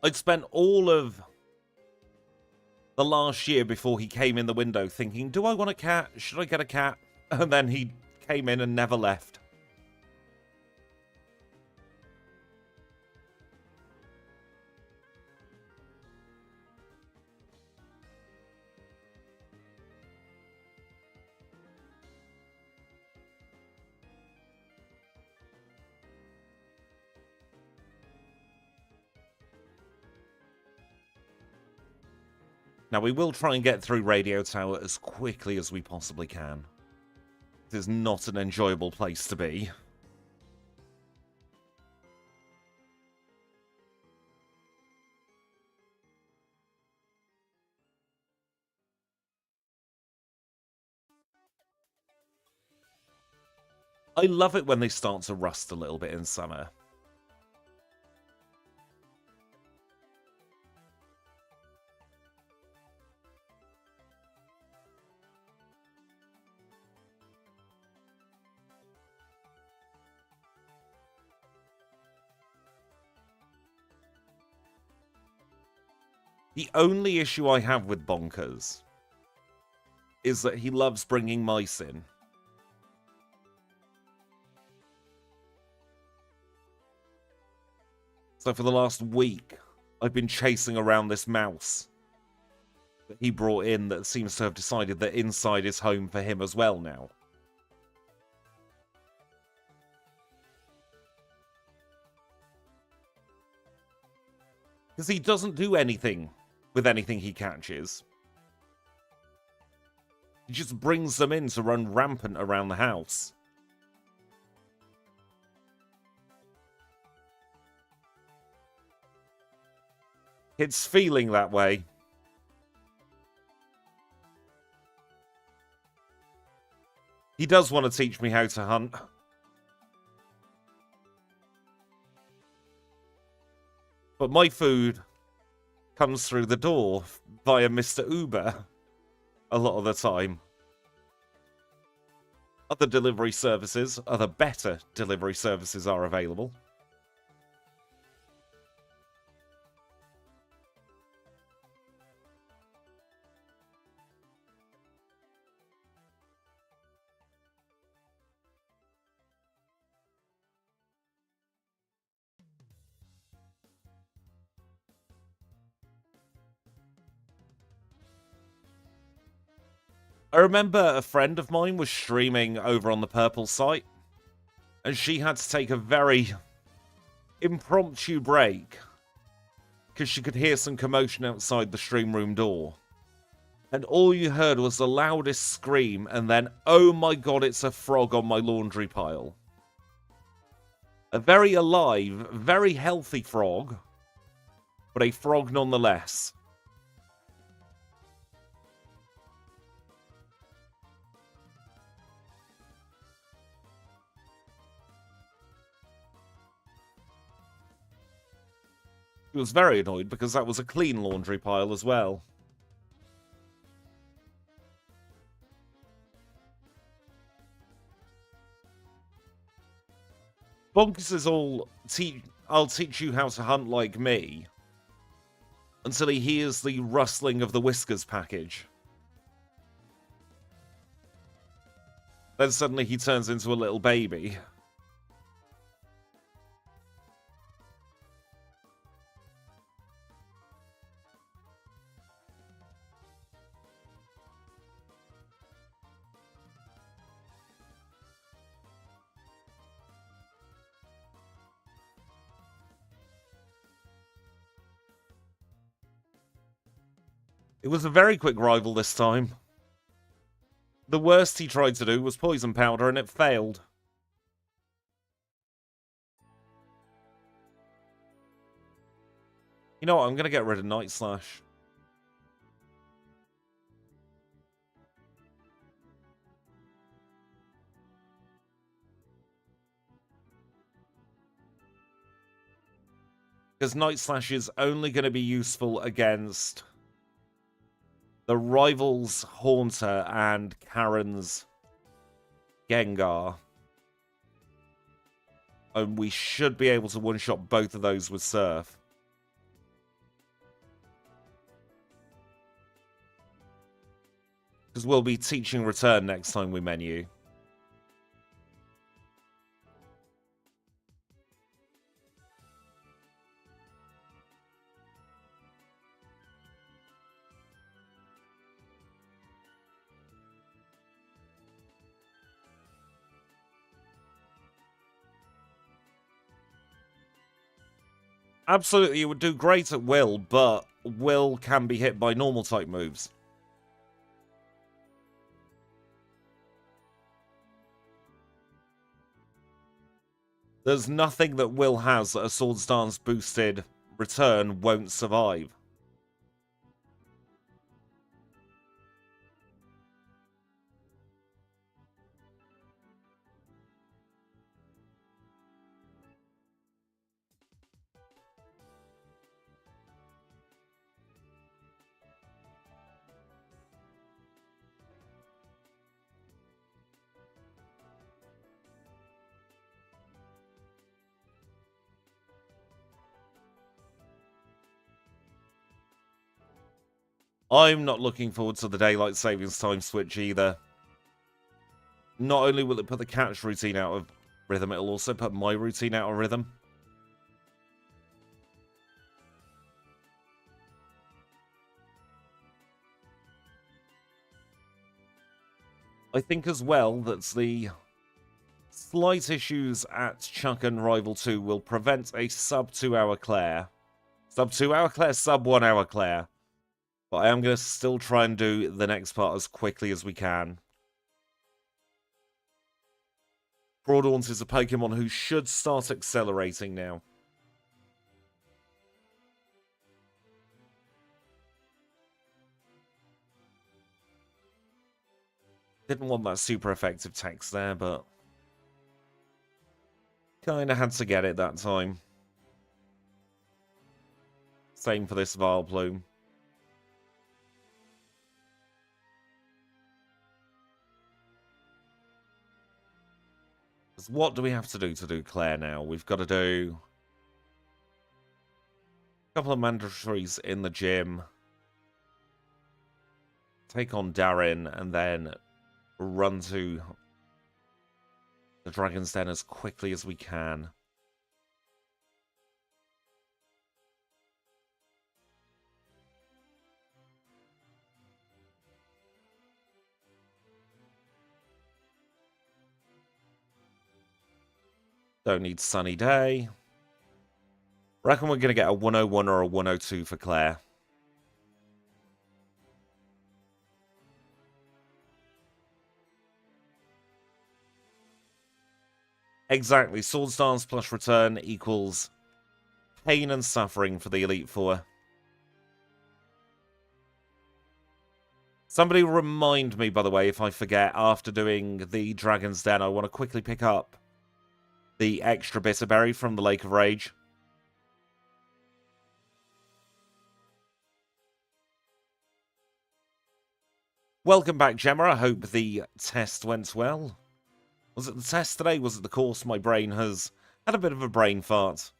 I'd spent all of the last year before he came in the window thinking, do I want a cat? Should I get a cat? And then he came in and never left. Now, we will try and get through Radio Tower as quickly as we possibly can. It is not an enjoyable place to be. I love it when they start to rust a little bit in summer. The only issue I have with Bonkers is that he loves bringing mice in. So for the last week, I've been chasing around this mouse that he brought in that seems to have decided that inside is home for him as well now. Because he doesn't do anything with anything he catches. He just brings them in to run rampant around the house. It's feeling that way. He does want to teach me how to hunt. But my food comes through the door via Mr. Uber a lot of the time. Other delivery services, other better delivery services are available. I remember a friend of mine was streaming over on the Purple site, and she had to take a very impromptu break because she could hear some commotion outside the stream room door. And all you heard was the loudest scream, and then, oh my god, it's a frog on my laundry pile. A very alive, very healthy frog, but a frog nonetheless. He was very annoyed because that was a clean laundry pile as well. Bonkers is all, I'll teach you how to hunt like me, until he hears the rustling of the Whiskers package. Then suddenly he turns into a little baby. It was a very quick rival this time. The worst he tried to do was poison powder and it failed. You know what, I'm going to get rid of Night Slash. Because Night Slash is only going to be useful against the Rival's Haunter and Karen's Gengar. And we should be able to one-shot both of those with Surf. Because we'll be teaching Return next time we menu. Absolutely, it would do great at Will, but Will can be hit by normal type moves. There's nothing that Will has that a Swords Dance boosted Return won't survive. I'm not looking forward to the Daylight Savings Time switch either. Not only will it put the catch routine out of rhythm, it'll also put my routine out of rhythm. I think as well that the slight issues at Chuck and Rival 2 will prevent a sub 2 hour Claire. Sub 2 hour Claire, sub 1 hour Claire. But I am going to still try and do the next part as quickly as we can. Crawdaunt is a Pokemon who should start accelerating now. Didn't want that super effective text there, but kinda had to get it that time. Same for this Vileplume. What do we have to do Claire now? We've got to do a couple of mandatories in the gym. Take on Darren and then run to the Dragon's Den as quickly as we can. Don't need Sunny Day. Reckon we're going to get a 101 or a 102 for Claire. Exactly. Swords Dance plus Return equals pain and suffering for the Elite Four. Somebody remind me, by the way, if I forget, after doing the Dragon's Den, I want to quickly pick up the extra Bitterberry from the Lake of Rage. Welcome back, Gemma. I hope the test went well. Was it the test today? Was it the course? My brain has had a bit of a brain fart.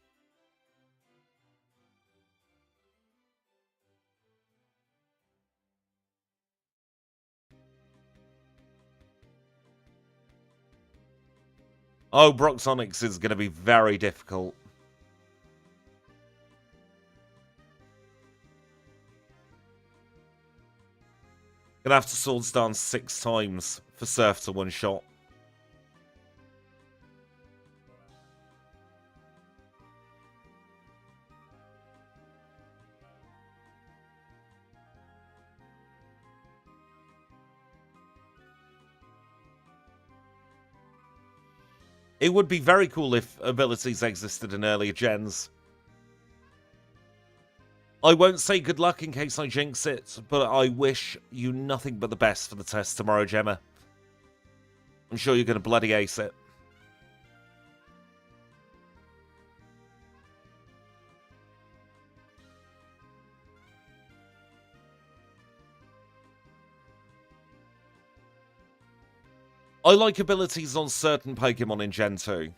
Oh, Broxonics is going to be very difficult. Gonna have to Swords Dance 6 times for Surf to one shot. It would be very cool if abilities existed in earlier gens. I won't say good luck in case I jinx it, but I wish you nothing but the best for the test tomorrow, Gemma. I'm sure you're going to bloody ace it. I like abilities on certain Pokemon in Gen 2.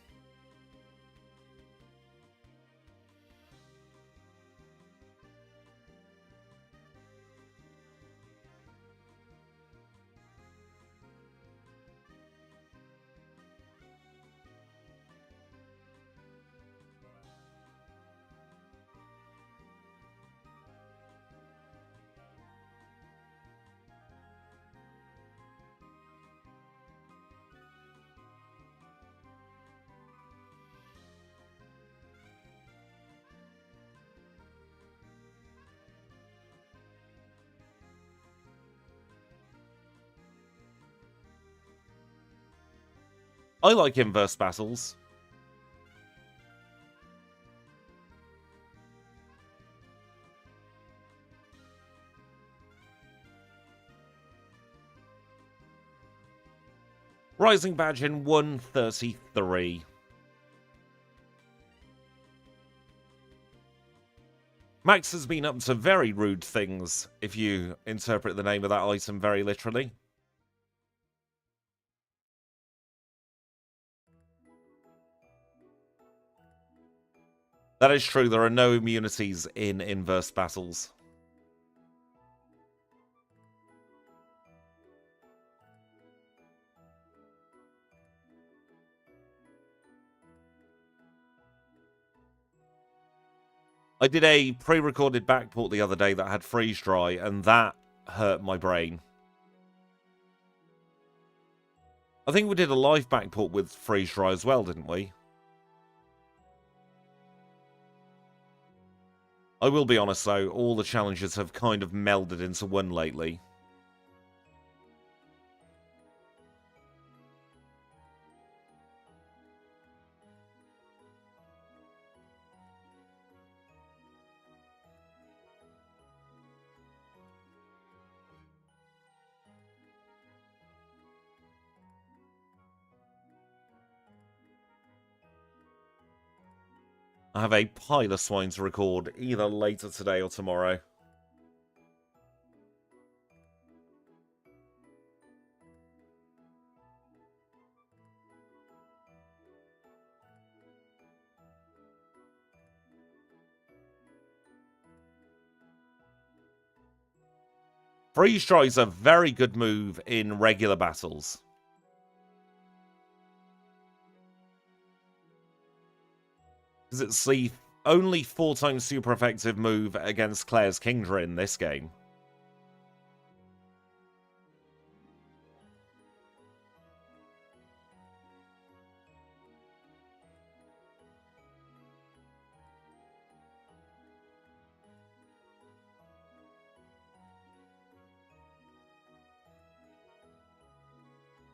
I like inverse battles. Rising badge in 133. Max has been up to very rude things, if you interpret the name of that item very literally. That is true, there are no immunities in inverse battles. I did a pre-recorded backport the other day that had freeze dry, and that hurt my brain. I think we did a live backport with freeze dry as well, didn't we? I will be honest though, all the challenges have kind of melded into one lately. I have a pile of swine to record, either later today or tomorrow. Freeze Dry is a very good move in regular battles. Because it's the only 4 times super effective move against Claire's Kingdra in this game.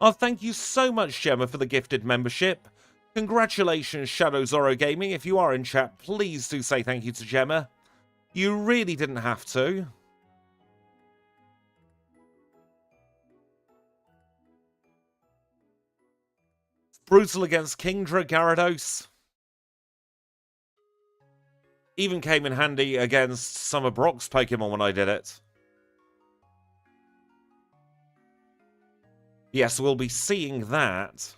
Oh, thank you so much, Gemma, for the gifted membership. Congratulations, Shadow Zorro Gaming. If you are in chat, please do say thank you to Gemma. You really didn't have to. Brutal against Kingdra, Gyarados. Even came in handy against some of Brock's Pokemon when I did it. Yes, we'll be seeing that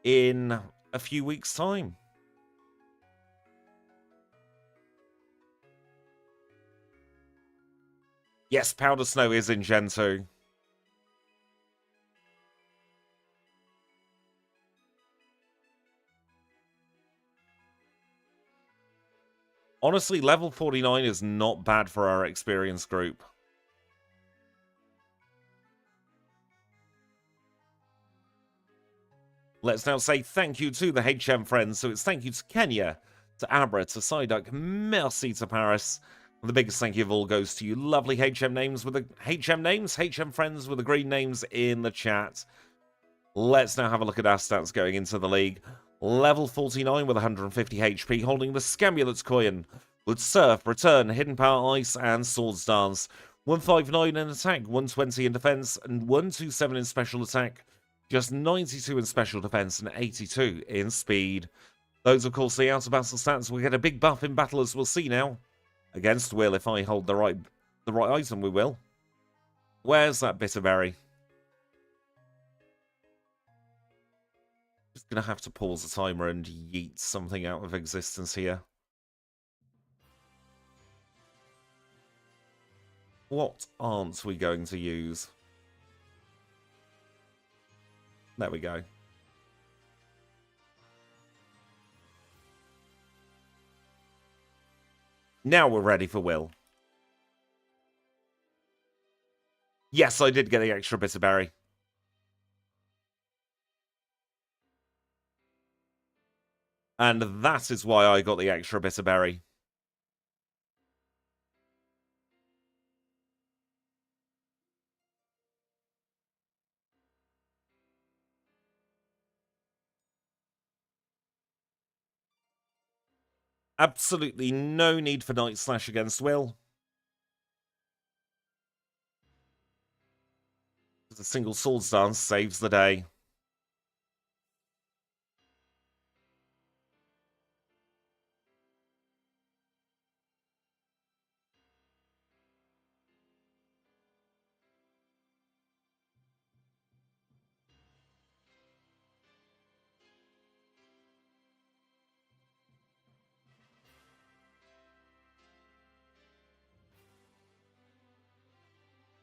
in a few weeks' time. Yes, Powder Snow is in Gen 2. Honestly, level 49 is not bad for our experienced group. Let's now say thank you to the HM friends. So it's thank you to Kenya, to Abra, to Psyduck, merci to Paris. And the biggest thank you of all goes to you lovely HM names with the HM friends with the green names in the chat. Let's now have a look at our stats going into the league. Level 49 with 150 HP, holding the Scamulet's Coin. With Surf, Return, Hidden Power Ice, and Swords Dance. 159 in attack, 120 in defense, and 127 in special attack. Just 92 in special defense and 82 in speed. Those, of course, the outer battle stats will get a big buff in battle, as we'll see now. Against Will, if I hold the right item, we will. Where's that Bitterberry? Just gonna have to pause the timer and yeet something out of existence here. What aren't we going to use? There we go. Now we're ready for Will. Yes, I did get the extra Bitterberry. And that is why I got the extra Bitterberry. Absolutely no need for Night Slash against Will. A single Swords Dance saves the day.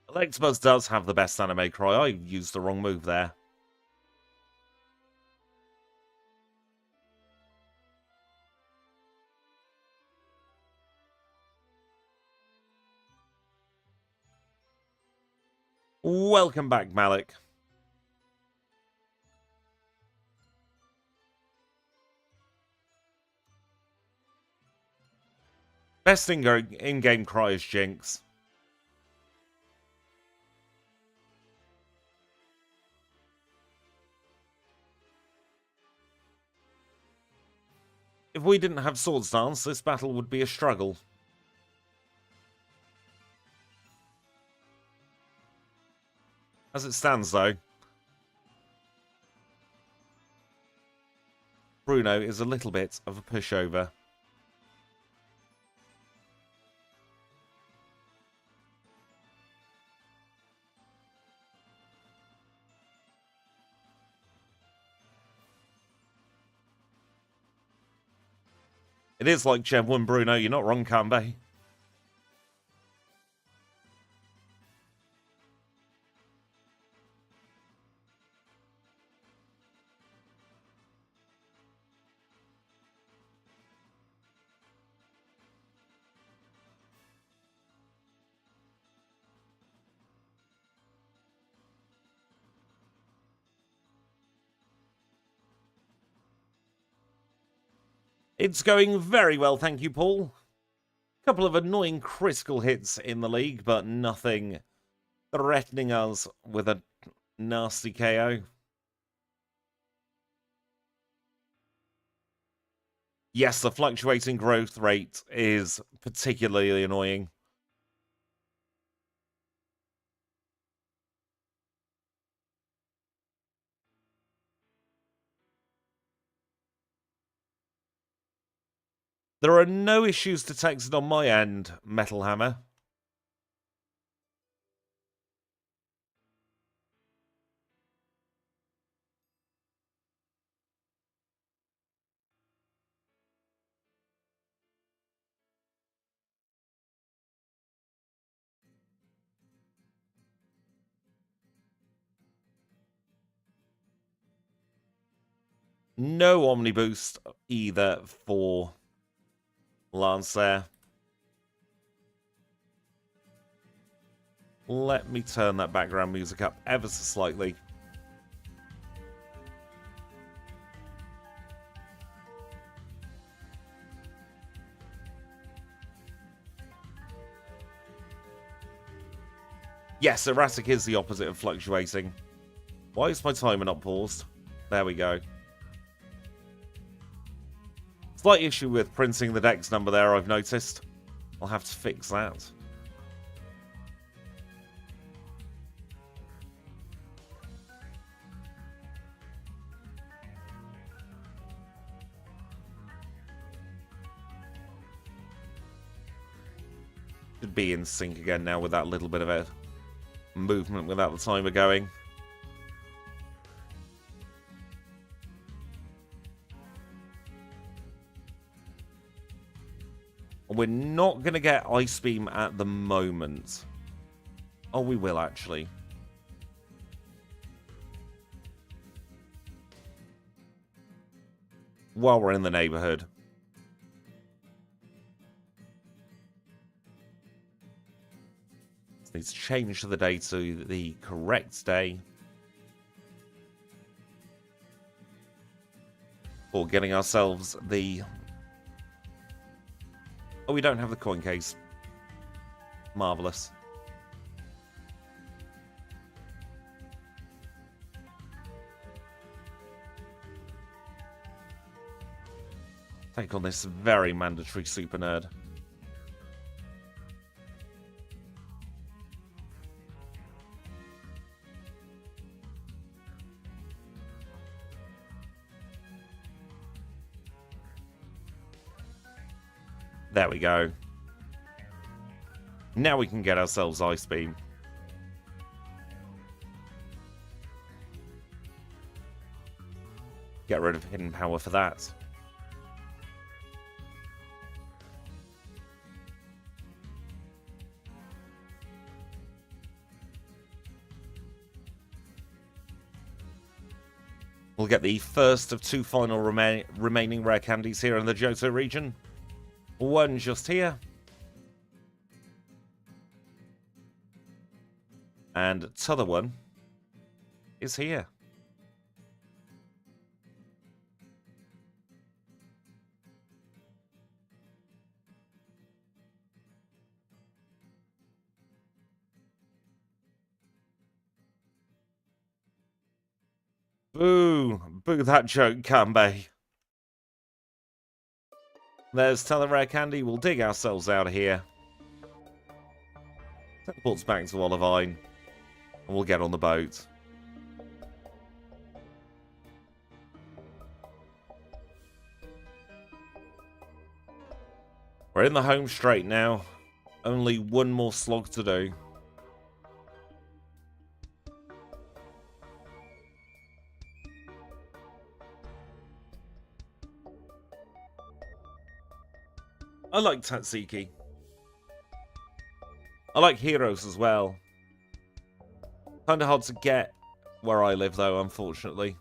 Electabuzz does have the best anime cry. I used the wrong move there. Welcome back, Malik. Best in-game cry is Jinx. If we didn't have Swords Dance, this battle would be a struggle. As it stands, though, Bruno is a little bit of a pushover. It is like Gen 1 Bruno, you're not wrong, Kanbei. It's going very well, thank you, Paul. A couple of annoying critical hits in the league, but nothing threatening us with a nasty KO. Yes, the fluctuating growth rate is particularly annoying. There are no issues detected on my end, Metal Hammer. No Omni Boost either for Lance there. Let me turn that background music up ever so slightly. Yes, erratic is the opposite of fluctuating. Why is my timer not paused? There we go. Slight issue with printing the dex number there, I've noticed. I'll have to fix that. Should be in sync again now with that little bit of a movement without the timer going. We're not going to get Ice Beam at the moment. Oh, we will actually. While we're in the neighborhood. Let's change the day to the correct day. Or getting ourselves the... Oh, we don't have the coin case. Marvellous. Take on this very mandatory super nerd. There we go. Now we can get ourselves Ice Beam. Get rid of Hidden Power for that. We'll get the first of two final remaining rare candies here in the Johto region. One just here. And t'other one is here. Boo! Boo that joke, Kanbei. There's t'other rare candy. We'll dig ourselves out of here. Teleports back to Olivine. And we'll get on the boat. We're in the home straight now. Only one more slog to do. I like Tatsiki. I like Heroes as well. Kinda hard to get where I live though, unfortunately.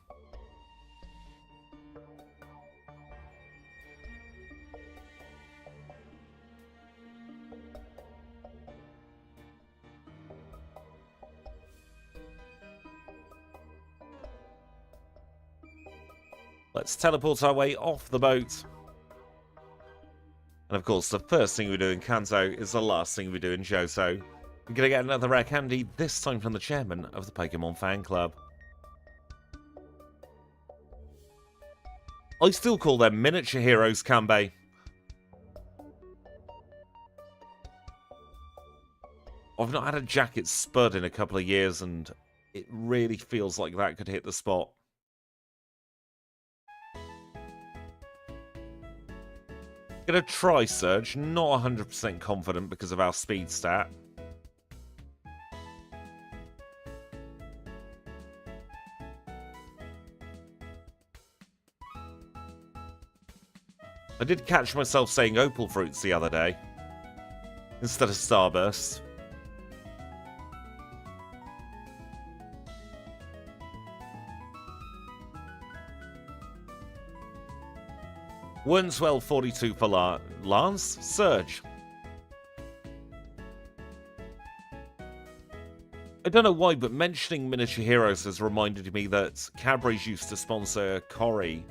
Let's teleport our way off the boat. And of course, the first thing we do in Kanto is the last thing we do in Johto. We're going to get another rare candy, this time from the chairman of the Pokemon Fan Club. I still call them miniature heroes, Kanbei. I've not had a jacket spud in a couple of years, and it really feels like that could hit the spot. Gonna try Surge, not 100% confident because of our speed stat. I did catch myself saying Opal Fruits the other day instead of Starburst. Wornswell 42 for Lance. Surge. I don't know why, but mentioning Miniature Heroes has reminded me that Cadbury's used to sponsor Corrie.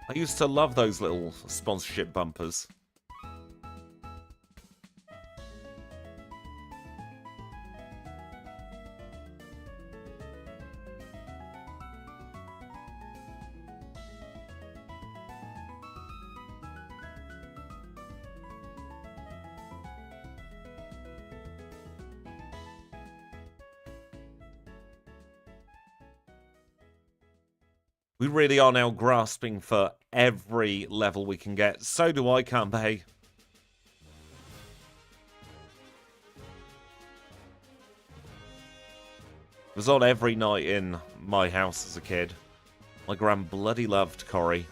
I used to love those little sponsorship bumpers. We really are now grasping for every level we can get. So do I, Kanbei. It was on every night in my house as a kid. My gran bloody loved Cory.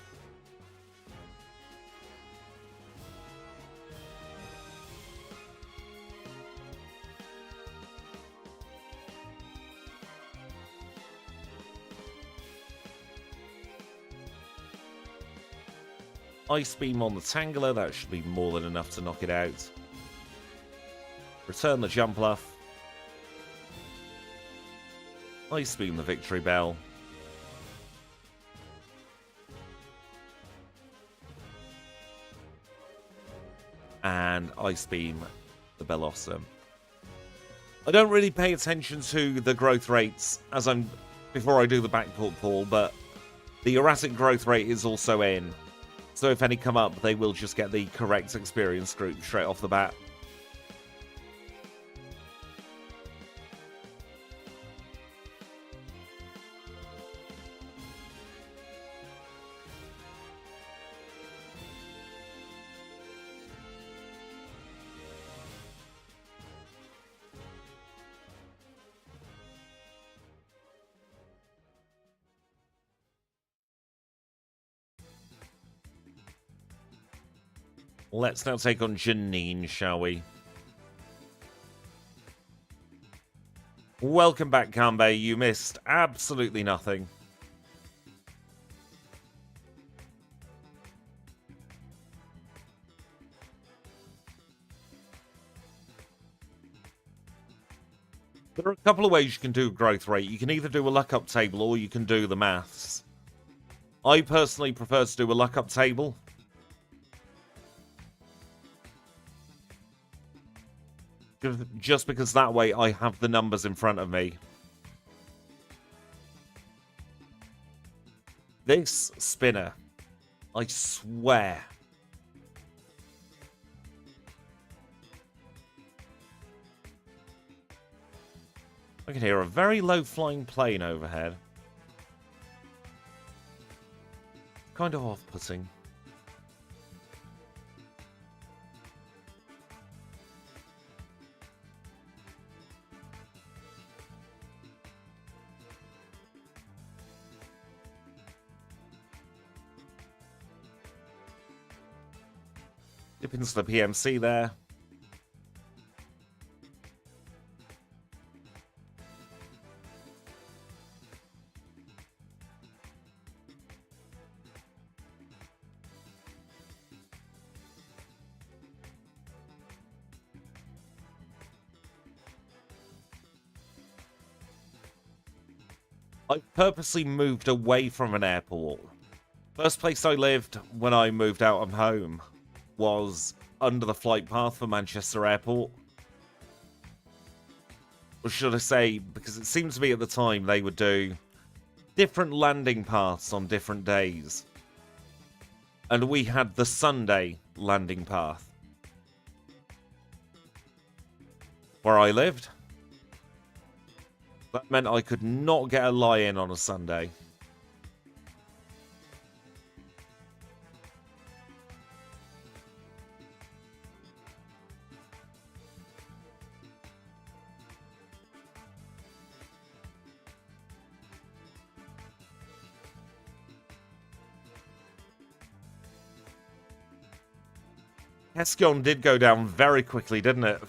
Ice Beam on the Tangler, that should be more than enough to knock it out. Return the Jumpluff. Ice Beam the Victory Bell. And Ice Beam the Bellossom. I don't really pay attention to the growth rates before I do the backport pull, but the erratic growth rate is also in. So if any come up, they will just get the correct experience group straight off the bat. Let's now take on Janine, shall we? Welcome back, Kanbei. You missed absolutely nothing. There are a couple of ways you can do growth rate. You can either do a luck up table or you can do the maths. I personally prefer to do a luck up table. Just because that way I have the numbers in front of me. This spinner, I swear. I can hear a very low flying plane overhead. Kind of off-putting. Dip into the PMC there. I purposely moved away from an airport. First place I lived when I moved out of home was under the flight path for Manchester Airport. Or should I say, because it seemed to me at the time they would do different landing paths on different days. And we had the Sunday landing path where I lived. That meant I could not get a lie-in on a Sunday. Heskion did go down very quickly, didn't it?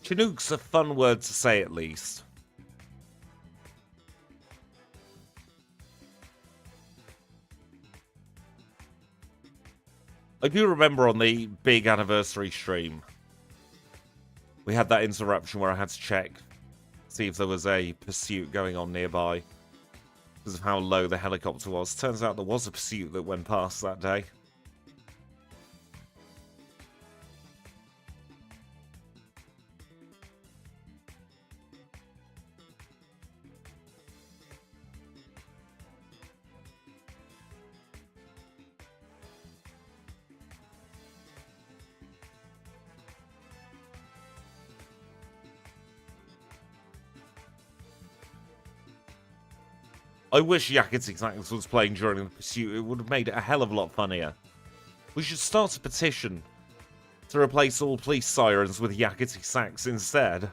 Chinook's a fun word to say, at least. I do remember on the big anniversary stream, we had that interruption where I had to check, see if there was a pursuit going on nearby, because of how low the helicopter was. Turns out there was a pursuit that went past that day. I wish Yakety Sax was playing during the pursuit. It would have made it a hell of a lot funnier. We should start a petition to replace all police sirens with Yakety Sax instead.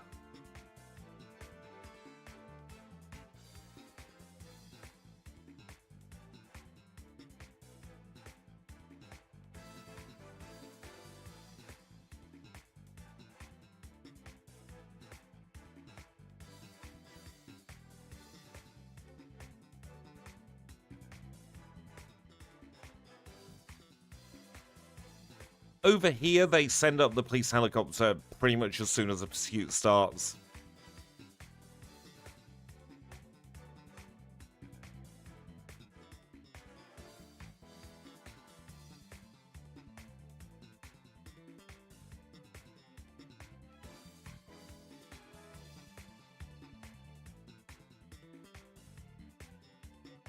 Over here, they send up the police helicopter pretty much as soon as the pursuit starts.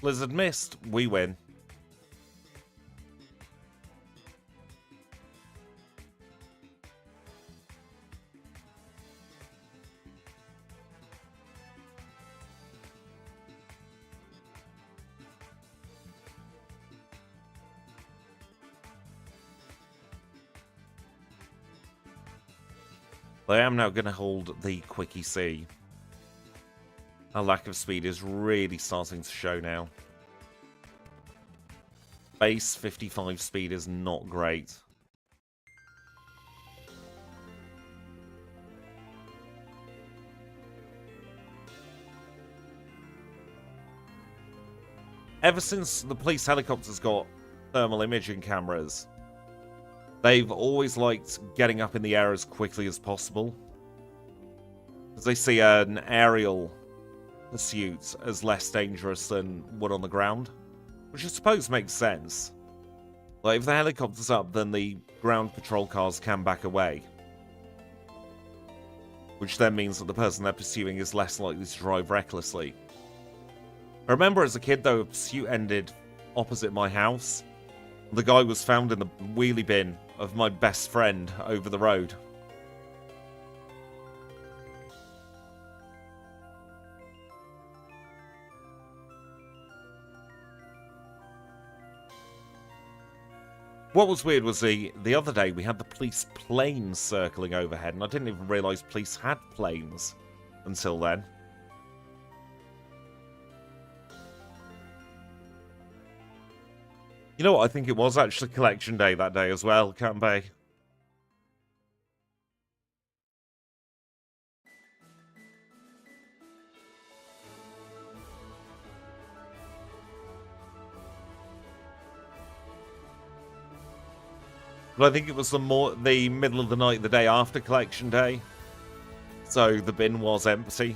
Blizzard missed, we win. I am now going to hold the Quickie C. Our lack of speed is really starting to show now. Base 55 speed is not great. Ever since the police helicopters got thermal imaging cameras, they've always liked getting up in the air as quickly as possible, because they see an aerial pursuit as less dangerous than one on the ground, which I suppose makes sense. Like, if the helicopter's up, then the ground patrol cars can back away, which then means that the person they're pursuing is less likely to drive recklessly. I remember as a kid, though, a pursuit ended opposite my house. The guy was found in the wheelie bin of my best friend over the road. What was weird was the other day we had the police planes circling overhead, and I didn't even realise police had planes until then. You know what, I think it was actually Collection Day that day as well, Cam Bay. But I think it was the middle of the night the day after Collection Day, so the bin was empty.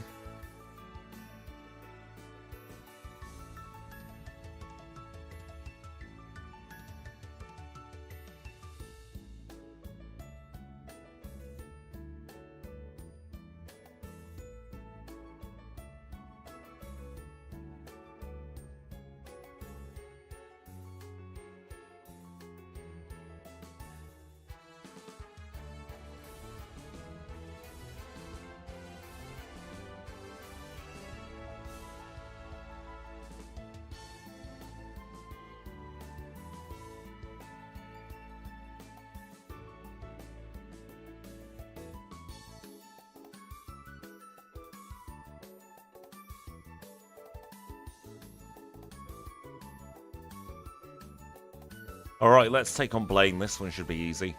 Alright, let's take on Blaine. This one should be easy.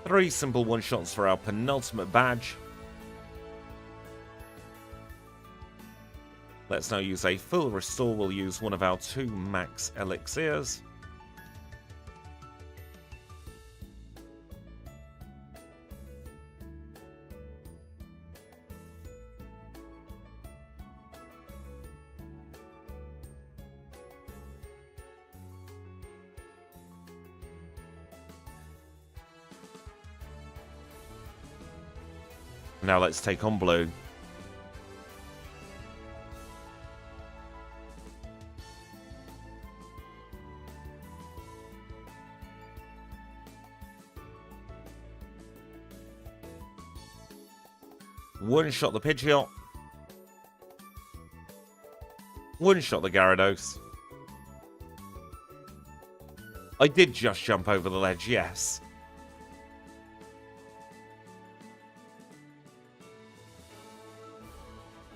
Three simple one-shots for our penultimate badge. Let's now use a full restore. We'll use one of our 2 max elixirs. Now let's take on Blue. One-shot the Pidgeot. One-shot the Gyarados. I did just jump over the ledge, yes.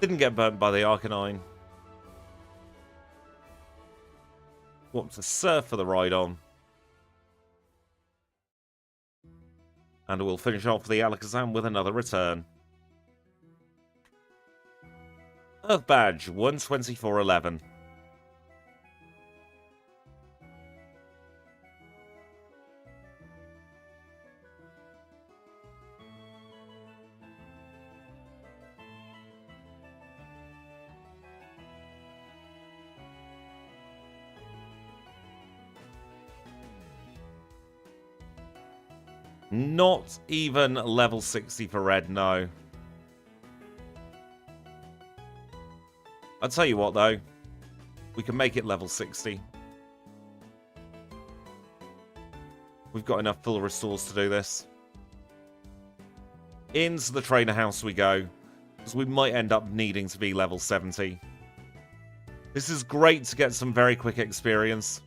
Didn't get burnt by the Arcanine. Want to surf for the ride on. And we'll finish off the Alakazam with another return. Earth Badge, 124.11. Not even level 60 for red, no. I'll tell you what, though. We can make it level 60. We've got enough full restores to do this. Into the trainer house we go, because we might end up needing to be level 70. This is great to get some very quick experience.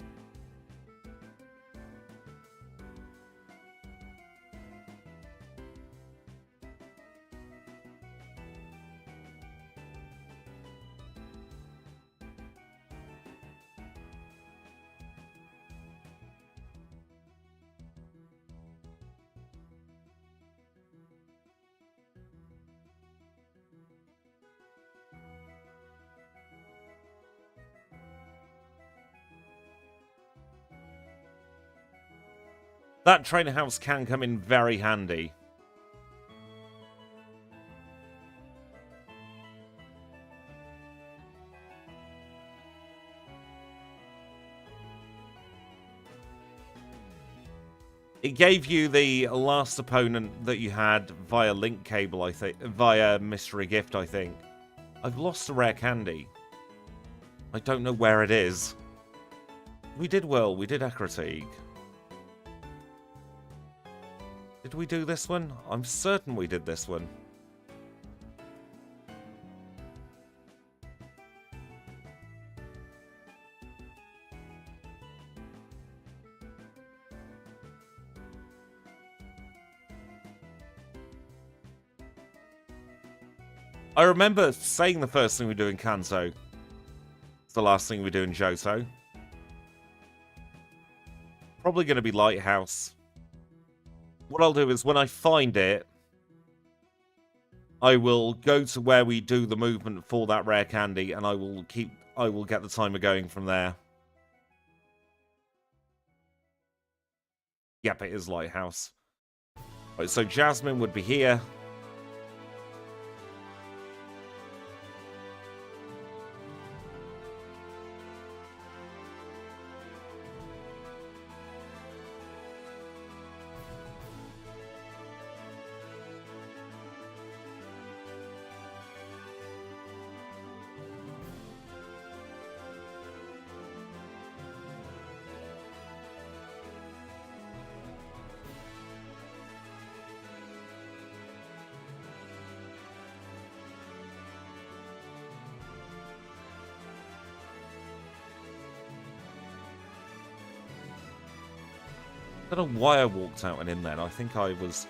That trainer house can come in very handy. It gave you the last opponent that you had via link cable, I think, via mystery gift, I think. I've lost a rare candy. I don't know where it is. We did well. We did Acroteague. Did we do this one? I'm certain we did this one. I remember saying the first thing we do in Kanto. It's the last thing we do in Johto. Probably going to be Lighthouse. What I'll do is when I find it, I will go to where we do the movement for that rare candy, and I will get the timer going from there. Yep, it is Lighthouse. Right, so Jasmine would be here. I don't know why I walked out and in then. I think I was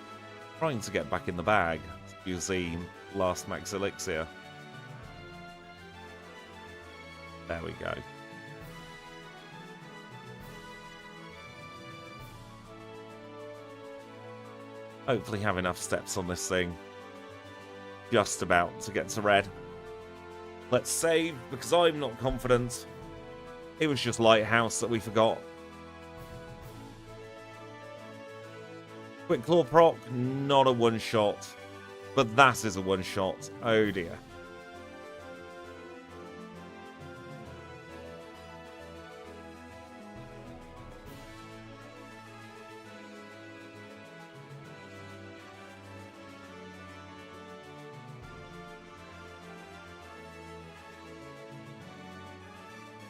trying to get back in the bag to use the last max elixir. There we go. Hopefully have enough steps on this thing. Just about to get to red. Let's save, because I'm not confident. It was just Lighthouse that we forgot. Quick Claw proc, not a one-shot. But that is a one-shot. Oh dear.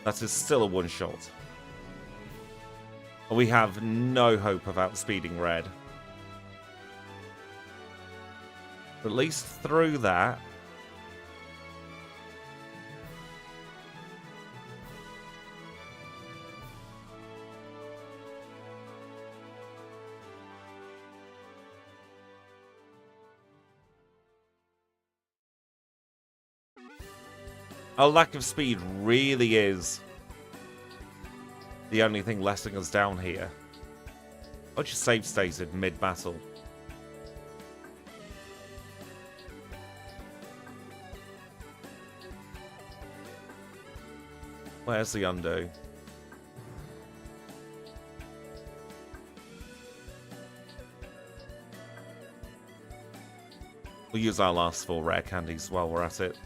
That is still a one-shot. We have no hope of outspeeding red. At least through that. Our lack of speed really is the only thing letting us down here. I'll just save stated mid-battle. Where's the undo? We'll use our last 4 rare candies while we're at it.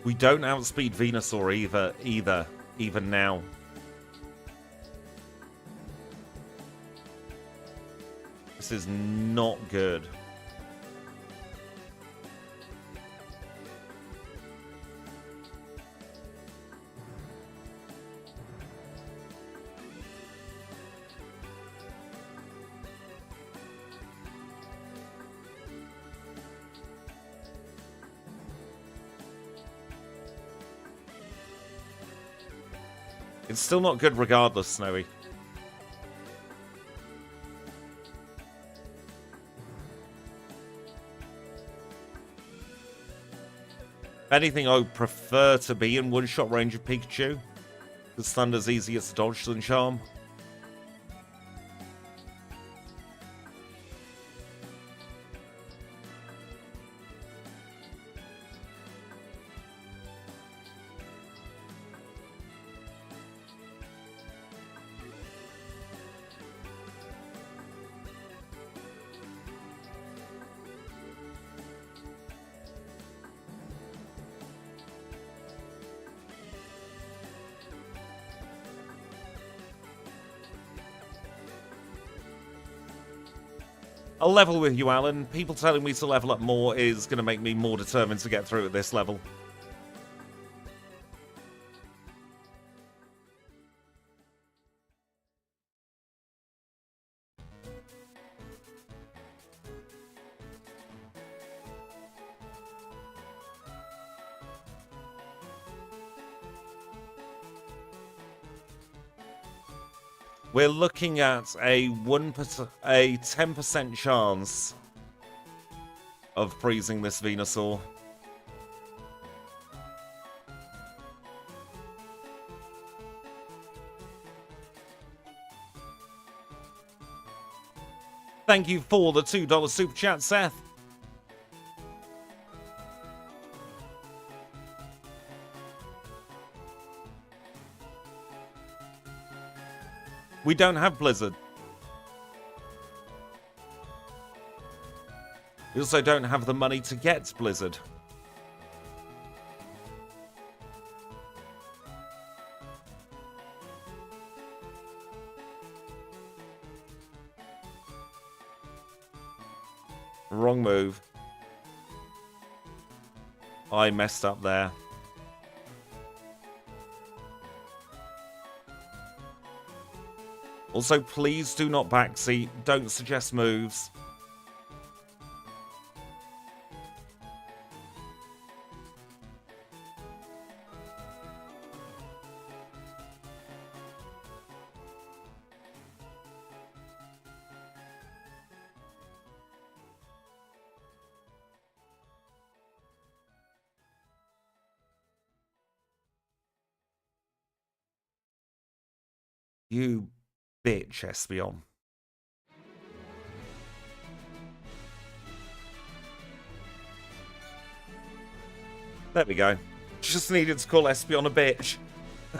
We don't outspeed Venusaur either, even now. This is not good. It's still not good regardless, Snowy. If anything, I would prefer to be in one-shot range of Pikachu, because Thunder's easier to dodge than Charm. I'll level with you, Alan. People telling me to level up more is going to make me more determined to get through at this level. We're looking at a 10% chance of freezing this Venusaur. Thank you for the $2 super chat, Seth. We don't have Blizzard. We also don't have the money to get Blizzard. Wrong move. I messed up there. Also, please do not backseat. Don't suggest moves. You bitch, Espeon. There we go. Just needed to call Espeon a bitch.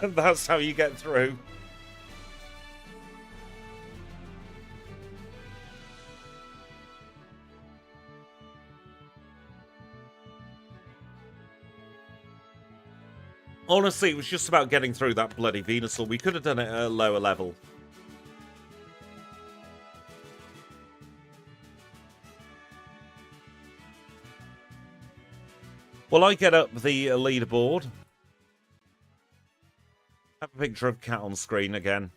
That's how you get through. Honestly, it was just about getting through that bloody Venusaur. We could have done it at a lower level. While I get up the leaderboard, have a picture of Cat on screen again.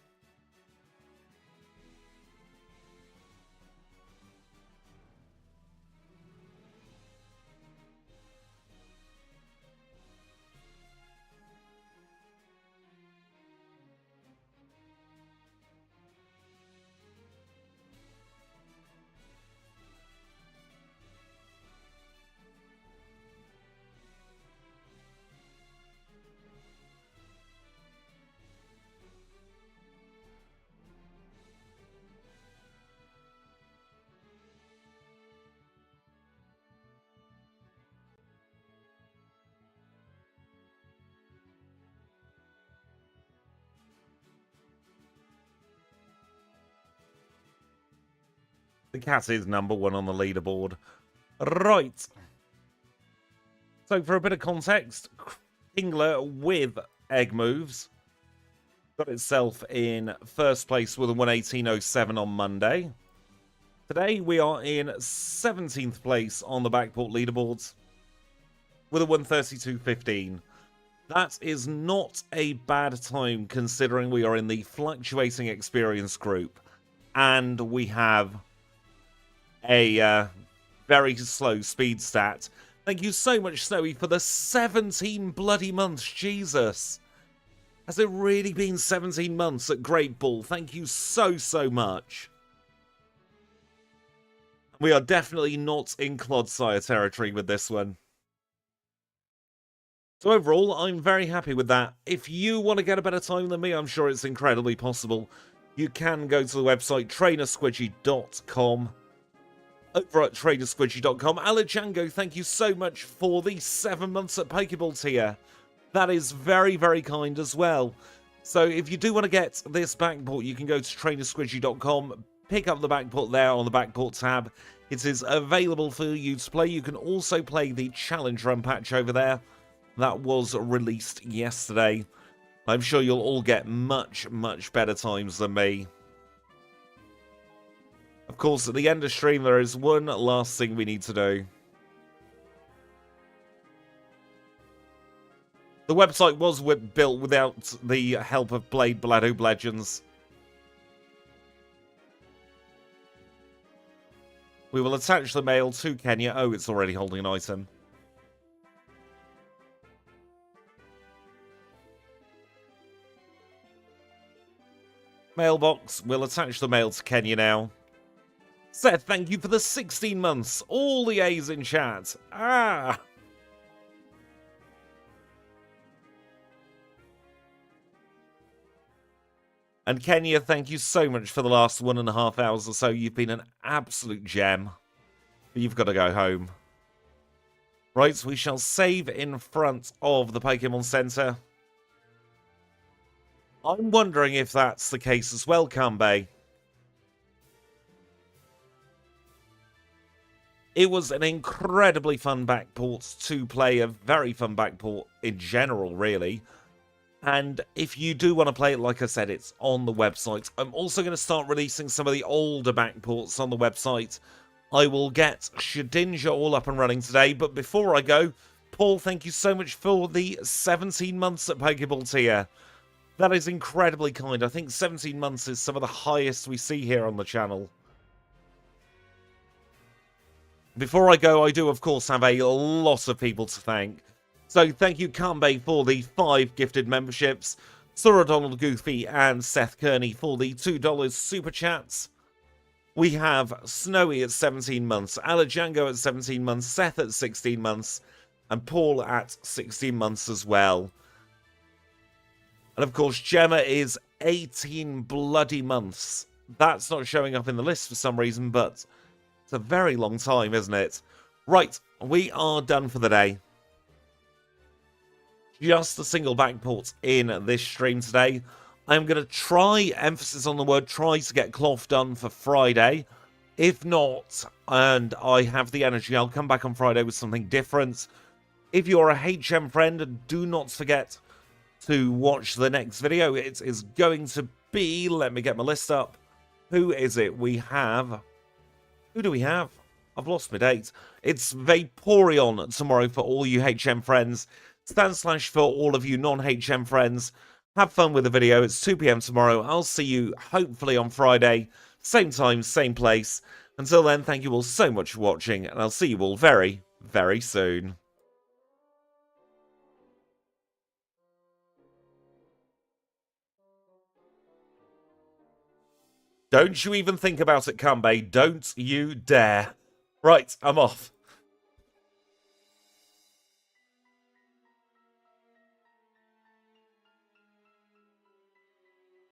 The cat is number 1 on the leaderboard. Right. So for a bit of context, Kingler with egg moves got itself in first place with a 118.07 on Monday. Today we are in 17th place on the Backport leaderboards with a 132.15. That is not a bad time considering we are in the fluctuating experience group and we have a very slow speed stat. Thank you so much, Snowy, for the 17 bloody months. Jesus. Has it really been 17 months at Great Ball? Thank you so, so much. We are definitely not in Clodsire territory with this one. So overall, I'm very happy with that. If you want to get a better time than me, I'm sure it's incredibly possible. You can go to the website trainersquidgy.com. Over at trainersquidgy.com. Alajango, thank you so much for the 7 months at Pokeball tier. That is very, very kind as well. So if you do want to get this backport, you can go to trainersquidgy.com, pick up the backport there on the backport tab. It is available for you to play. You can also play the challenge run patch over there. That was released yesterday. I'm sure you'll all get much, much better times than me. Of course, at the end of stream, there is one last thing we need to do. The website was built without the help of Blade Bladoob Legends. We will attach the mail to Kenya. Oh, it's already holding an item. Mailbox. We'll attach the mail to Kenya now. Seth, thank you for the 16 months. All the A's in chat. Ah! And Kenya, thank you so much for the last 1.5 hours or so. You've been an absolute gem. But you've got to go home. Right, so we shall save in front of the Pokemon Center. I'm wondering if that's the case as well, Kanbei. It was an incredibly fun backport to play, a very fun backport in general, really. And if you do want to play it, like I said, it's on the website. I'm also going to start releasing some of the older backports on the website. I will get Shedinja all up and running today, but before I go, Paul, thank you so much for the 17 months at Pokeball tier. That is incredibly kind. I think 17 months is some of the highest we see here on the channel. Before I go, I do, of course, have a lot of people to thank. So thank you, Kanbei, for the 5 gifted memberships. Sora Donald Goofy and Seth Kearney for the $2 super chats. We have Snowy at 17 months, Alajango at 17 months, Seth at 16 months, and Paul at 16 months as well. And of course, Gemma is 18 bloody months. That's not showing up in the list for some reason, but it's a very long time, isn't it? Right, we are done for the day. Just a single backport in this stream today. I'm going to try, emphasis on the word try, to get cloth done for Friday. If not, and I have the energy, I'll come back on Friday with something different. If you're a HM friend, do not forget to watch the next video. It is going to be, let me get my list up. Who is it? We have, who do we have? I've lost my date. It's Vaporeon tomorrow for all you HM friends. / for all of you non-HM friends. Have fun with the video. It's 2 PM tomorrow. I'll see you hopefully on Friday. Same time, same place. Until then, thank you all so much for watching, and I'll see you all very, very soon. Don't you even think about it, Kanbei. Don't you dare. Right, I'm off.